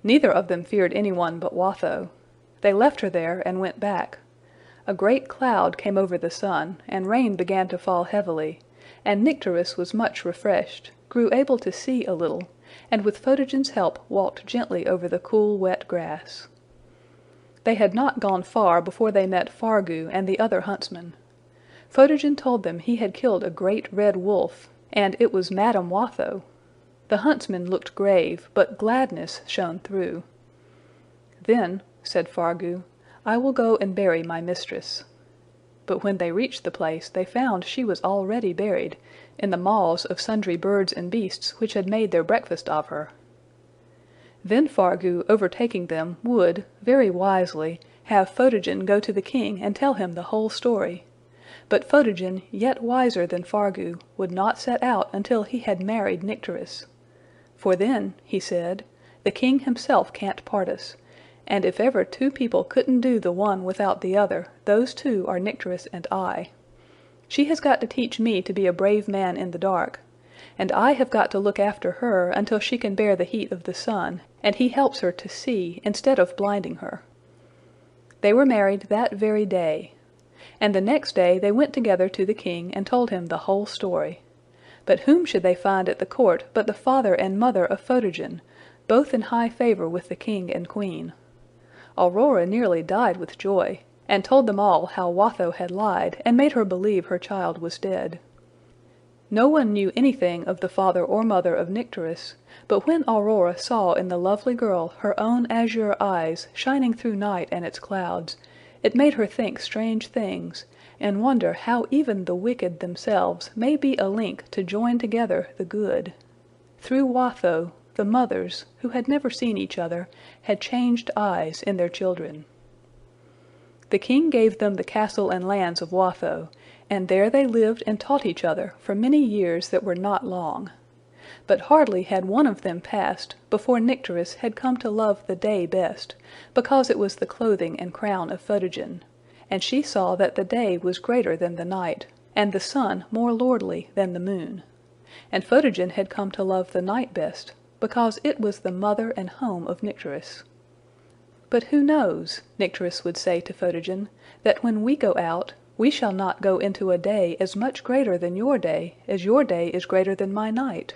Neither of them feared anyone but Watho. They left her there and went back. A great cloud came over the sun, and rain began to fall heavily, and Nycteris was much refreshed, grew able to see a little, and with Photogen's help walked gently over the cool wet grass. They had not gone far before they met Fargu and the other huntsmen. Photogen told them he had killed a great red wolf, and it was Madame Watho. The huntsmen looked grave, but gladness shone through. "Then," said Fargu, "I will go and bury my mistress." But when they reached the place they found she was already buried, in the maws of sundry birds and beasts which had made their breakfast of her. Then Fargu, overtaking them, would, very wisely, have Photogen go to the king and tell him the whole story. But Photogen, yet wiser than Fargu, would not set out until he had married Nycteris. "For then," he said, "the king himself can't part us, and if ever two people couldn't do the one without the other, those two are Nycteris and I. She has got to teach me to be a brave man in the dark, and I have got to look after her until she can bear the heat of the sun, and he helps her to see, instead of blinding her." They were married that very day. And the next day they went together to the king and told him the whole story. But whom should they find at the court but the father and mother of Photogen, both in high favor with the king and queen. Aurora nearly died with joy, and told them all how Watho had lied and made her believe her child was dead. No one knew anything of the father or mother of Nycteris, but when Aurora saw in the lovely girl her own azure eyes shining through night and its clouds, it made her think strange things, and wonder how even the wicked themselves may be a link to join together the good. Through Watho, the mothers, who had never seen each other, had changed eyes in their children. The king gave them the castle and lands of Watho, and there they lived and taught each other for many years that were not long. But hardly had one of them passed before Nycteris had come to love the day best, because it was the clothing and crown of Photogen, and she saw that the day was greater than the night, and the sun more lordly than the moon. And Photogen had come to love the night best, because it was the mother and home of Nycteris. "But who knows," Nycteris would say to Photogen, "that when we go out, we shall not go into a day as much greater than your day as your day is greater than my night?"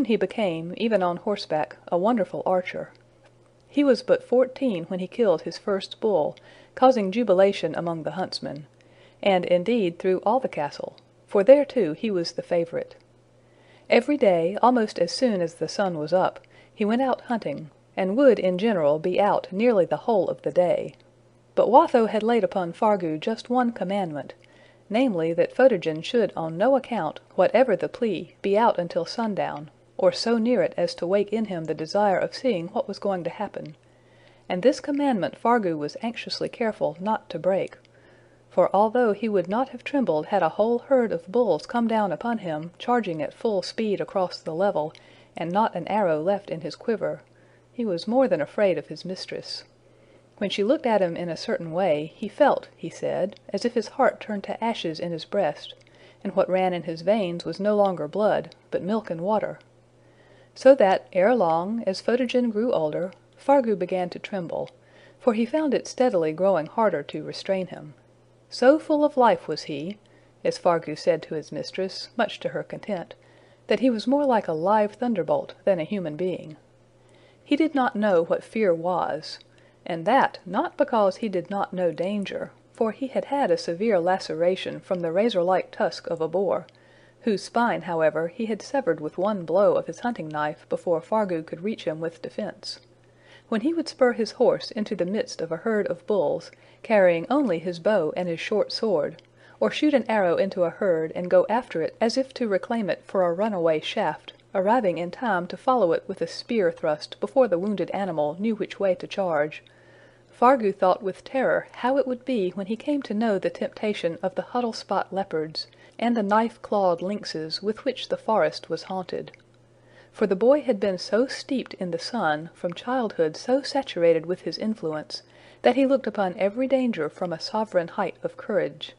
He became, even on horseback, a wonderful archer. He was but 14 when he killed his first bull, causing jubilation among the huntsmen, and indeed through all the castle, for there too he was the favorite. Every day, almost as soon as the sun was up, he went out hunting, and would in general be out nearly the whole of the day. But Watho had laid upon Fargu just one commandment, namely that Photogen should on no account, whatever the plea, be out until sundown, or so near it as to wake in him the desire of seeing what was going to happen, and this commandment Fargu was anxiously careful not to break, for although he would not have trembled had a whole herd of bulls come down upon him, charging at full speed across the level, and not an arrow left in his quiver, he was more than afraid of his mistress. When she looked at him in a certain way, he felt, he said, as if his heart turned to ashes in his breast, and what ran in his veins was no longer blood, but milk and water. So that, ere long, as Photogen grew older, Fargu began to tremble, for he found it steadily growing harder to restrain him. So full of life was he, as Fargu said to his mistress, much to her content, that he was more like a live thunderbolt than a human being. He did not know what fear was, and that not because he did not know danger, for he had had a severe laceration from the razor-like tusk of a boar, whose spine, however, he had severed with one blow of his hunting knife before Fargu could reach him with defense. When he would spur his horse into the midst of a herd of bulls, carrying only his bow and his short sword, or shoot an arrow into a herd and go after it as if to reclaim it for a runaway shaft, arriving in time to follow it with a spear thrust before the wounded animal knew which way to charge, Fargu thought with terror how it would be when he came to know the temptation of the huddle-spot leopards, and the knife-clawed lynxes with which the forest was haunted. For the boy had been so steeped in the sun, from childhood so saturated with his influence, that he looked upon every danger from a sovereign height of courage.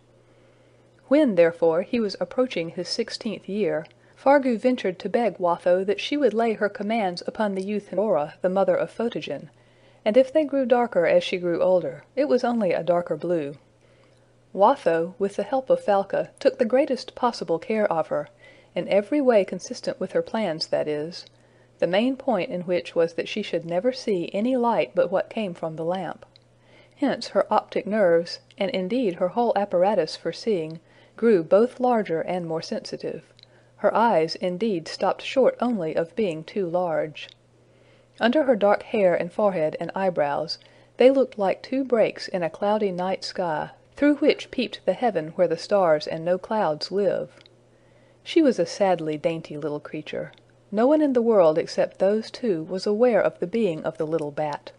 When, therefore, he was approaching his 16th year, Fargu ventured to beg Watho that she would lay her commands upon the youth Aurora, the mother of Photogen, and if they grew darker as she grew older, it was only a darker blue. Watho, with the help of Falca, took the greatest possible care of her, in every way consistent with her plans, that is, the main point in which was that she should never see any light but what came from the lamp. Hence her optic nerves, and indeed her whole apparatus for seeing, grew both larger and more sensitive. Her eyes, indeed, stopped short only of being too large. Under her dark hair and forehead and eyebrows, they looked like two breaks in a cloudy night sky, through which peeped the heaven where the stars and no clouds live. She was a sadly dainty little creature. No one in the world except those two was aware of the being of the little bat.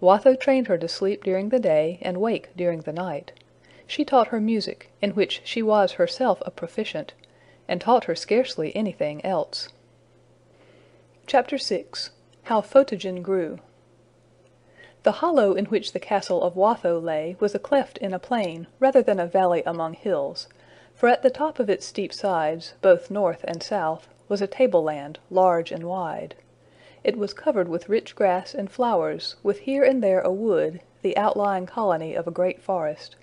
Watho trained her to sleep during the day and wake during the night. She taught her music, in which she was herself a proficient, and taught her scarcely anything else. Chapter 6. How Photogen Grew. The hollow in which the castle of Watho lay was a cleft in a plain rather than a valley among hills, for at the top of its steep sides, both north and south, was a tableland, large and wide. It was covered with rich grass and flowers, with here and there a wood, the outlying colony of a great forest.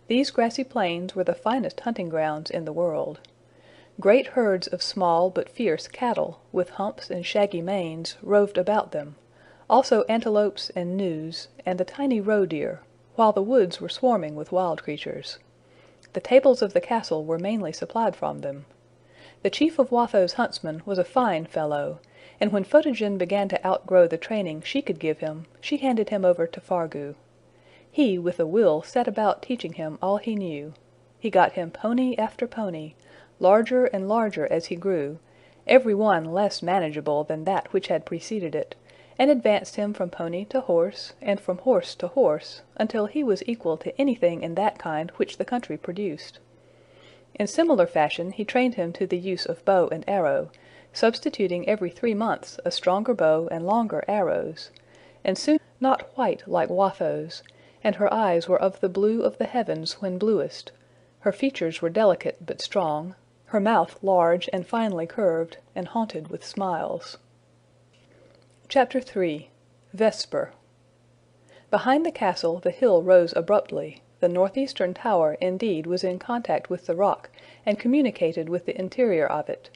These grassy plains were the finest hunting grounds in the world. Great herds of small but fierce cattle, with humps and shaggy manes, roved about them, also antelopes and gnus, and the tiny roe deer, while the woods were swarming with wild creatures. The tables of the castle were mainly supplied from them. The chief of Watho's huntsmen was a fine fellow, and when Photogen began to outgrow the training she could give him, she handed him over to Fargu. He with a will set about teaching him all he knew. He got him pony after pony, larger and larger as he grew, every one less manageable than that which had preceded it, and advanced him from pony to horse, and from horse to horse, until he was equal to anything in that kind which the country produced. In similar fashion he trained him to the use of bow and arrow, substituting every 3 months a stronger bow and longer arrows, and soon not white like Watho's, and her eyes were of the blue of the heavens when bluest, her features were delicate but strong, her mouth large and finely curved, and haunted with smiles. Chapter 3. Vesper. Behind the castle the hill rose abruptly. The northeastern tower, indeed, was in contact with the rock, and communicated with the interior of it.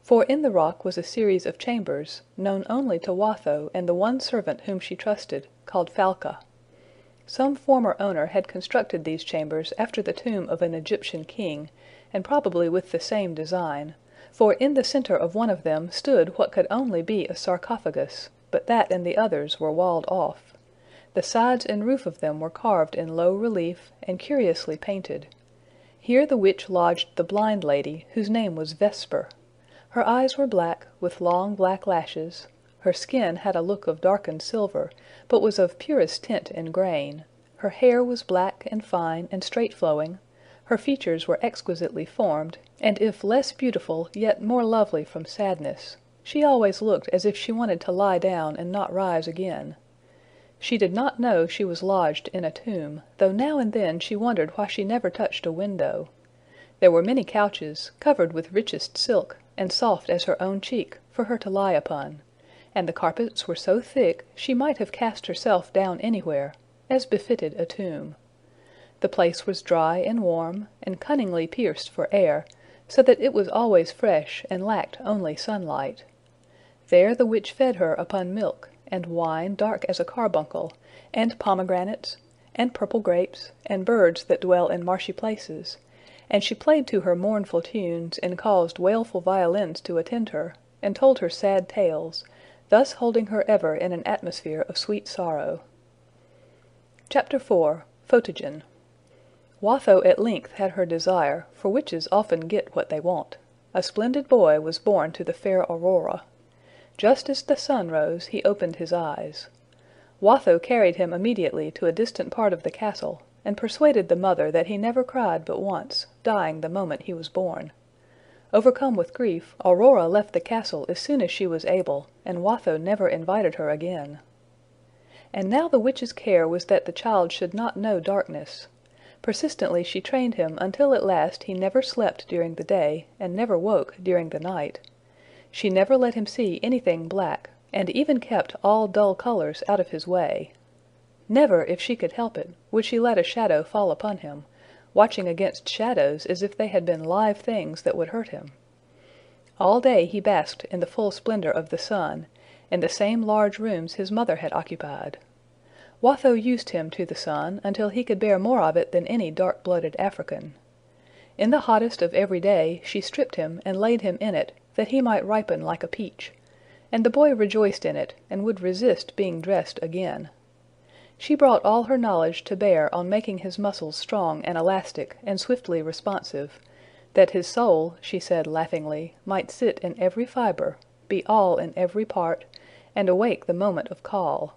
For in the rock was a series of chambers, known only to Watho and the one servant whom she trusted, called Falca. Some former owner had constructed these chambers after the tomb of an Egyptian king, and probably with the same design, for in the center of one of them stood what could only be a sarcophagus, but that and the others were walled off. The sides and roof of them were carved in low relief, and curiously painted. Here the witch lodged the blind lady, whose name was Vesper. Her eyes were black, with long black lashes. Her skin had a look of darkened silver, but was of purest tint and grain. Her hair was black and fine and straight-flowing. Her features were exquisitely formed, and if less beautiful, yet more lovely from sadness. She always looked as if she wanted to lie down and not rise again. She did not know she was lodged in a tomb, though now and then she wondered why she never touched a window. There were many couches, covered with richest silk, and soft as her own cheek, for her to lie upon, and the carpets were so thick she might have cast herself down anywhere, as befitted a tomb. The place was dry and warm, and cunningly pierced for air, so that it was always fresh and lacked only sunlight. There the witch fed her upon milk, and wine dark as a carbuncle, and pomegranates, and purple grapes, and birds that dwell in marshy places, and she played to her mournful tunes, and caused wailful violins to attend her, and told her sad tales, thus holding her ever in an atmosphere of sweet sorrow. Chapter 4. Photogen. Watho at length had her desire, for witches often get what they want. A splendid boy was born to the fair Aurora. Just as the sun rose, he opened his eyes. Watho carried him immediately to a distant part of the castle, and persuaded the mother that he never cried but once, dying the moment he was born. Overcome with grief, Aurora left the castle as soon as she was able, and Watho never invited her again. And now the witch's care was that the child should not know darkness. Persistently she trained him until at last he never slept during the day, and never woke during the night. She never let him see anything black, and even kept all dull colors out of his way. Never, if she could help it, would she let a shadow fall upon him, watching against shadows as if they had been live things that would hurt him. All day he basked in the full splendor of the sun, in the same large rooms his mother had occupied. Watho used him to the sun until he could bear more of it than any dark-blooded African. In the hottest of every day she stripped him and laid him in it, that he might ripen like a peach, and the boy rejoiced in it, and would resist being dressed again. She brought all her knowledge to bear on making his muscles strong and elastic, and swiftly responsive, that his soul, she said laughingly, might sit in every fibre, be all in every part, and awake the moment of call.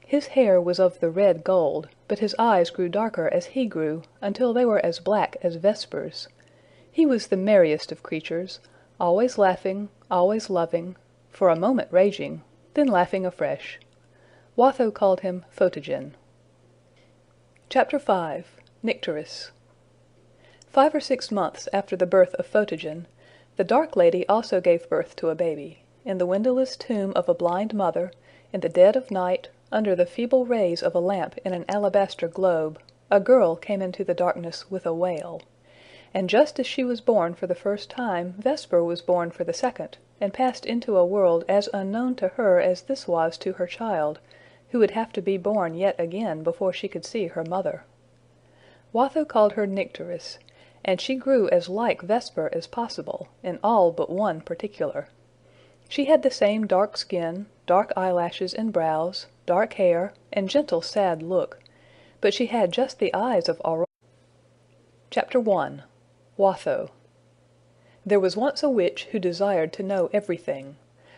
His hair was of the red gold, but his eyes grew darker as he grew, until they were as black as Vesper's. He was the merriest of creatures, always laughing, always loving, for a moment raging, then laughing afresh. Watho called him Photogen. Chapter 5. Nycteris. 5 or 6 months after the birth of Photogen, the Dark Lady also gave birth to a baby. In the windowless tomb of a blind mother, in the dead of night, under the feeble rays of a lamp in an alabaster globe, a girl came into the darkness with a wail. And just as she was born for the first time, Vesper was born for the second, and passed into a world as unknown to her as this was to her child, who would have to be born yet again before she could see her mother. Watho called her Nycteris, and she grew as like Vesper as possible, in all but one particular. She had the same dark skin, dark eyelashes and brows, dark hair, and gentle sad look, but she had just the eyes of Aurora. Chapter 1. Watho. There was once a witch who desired to know everything.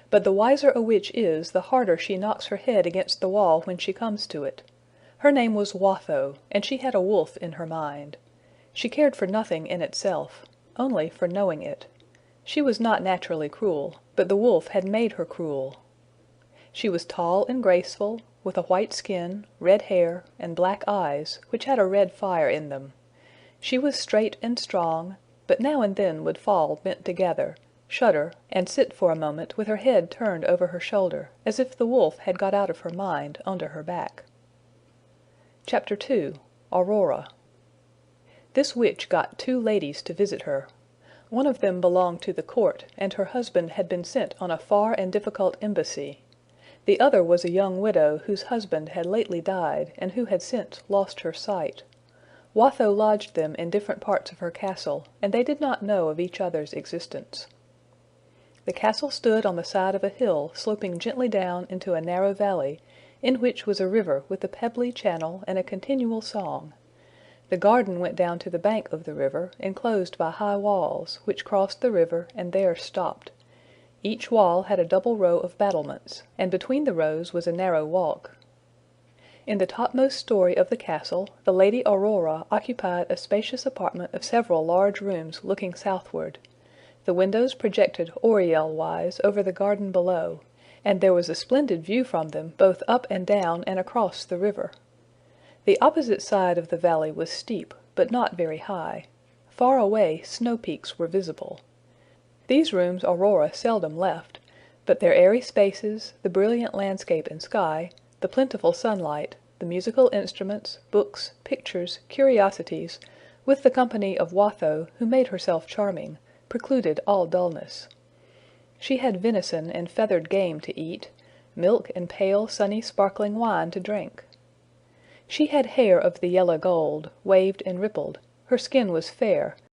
But the wiser a witch is, the harder she knocks her head against the wall when she comes to it. Her name was Watho, and she had a wolf in her mind. She cared for nothing in itself, only for knowing it. She was not naturally cruel, but the wolf had made her cruel. She was tall and graceful, with a white skin, red hair, and black eyes, which had a red fire in them. She was straight and strong, but now and then would fall bent together, shudder, and sit for a moment with her head turned over her shoulder, as if the wolf had got out of her mind onto her back. Chapter II. Aurora. This witch got 2 ladies to visit her. One of them belonged to the court, and her husband had been sent on a far and difficult embassy. The other was a young widow whose husband had lately died, and who had since lost her sight. Watho lodged them in different parts of her castle, and they did not know of each other's existence. The castle stood on the side of a hill sloping gently down into a narrow valley, in which was a river with a pebbly channel and a continual song. The garden went down to the bank of the river, enclosed by high walls, which crossed the river and there stopped. Each wall had a double row of battlements, and between the rows was a narrow walk. In the topmost story of the castle, the Lady Aurora occupied a spacious apartment of several large rooms looking southward. The windows projected oriel-wise over the garden below, and there was a splendid view from them both up and down and across the river. The opposite side of the valley was steep, but not very high. Far away snow peaks were visible. These rooms Aurora seldom left, but their airy spaces, the brilliant landscape and sky, the plentiful sunlight, the musical instruments, books, pictures, curiosities, with the company of Watho, who made herself charming, precluded all dullness. She had venison and feathered game to eat, milk and pale, sunny, sparkling wine to drink. She had hair of the yellow gold, waved and rippled, her skin was fair,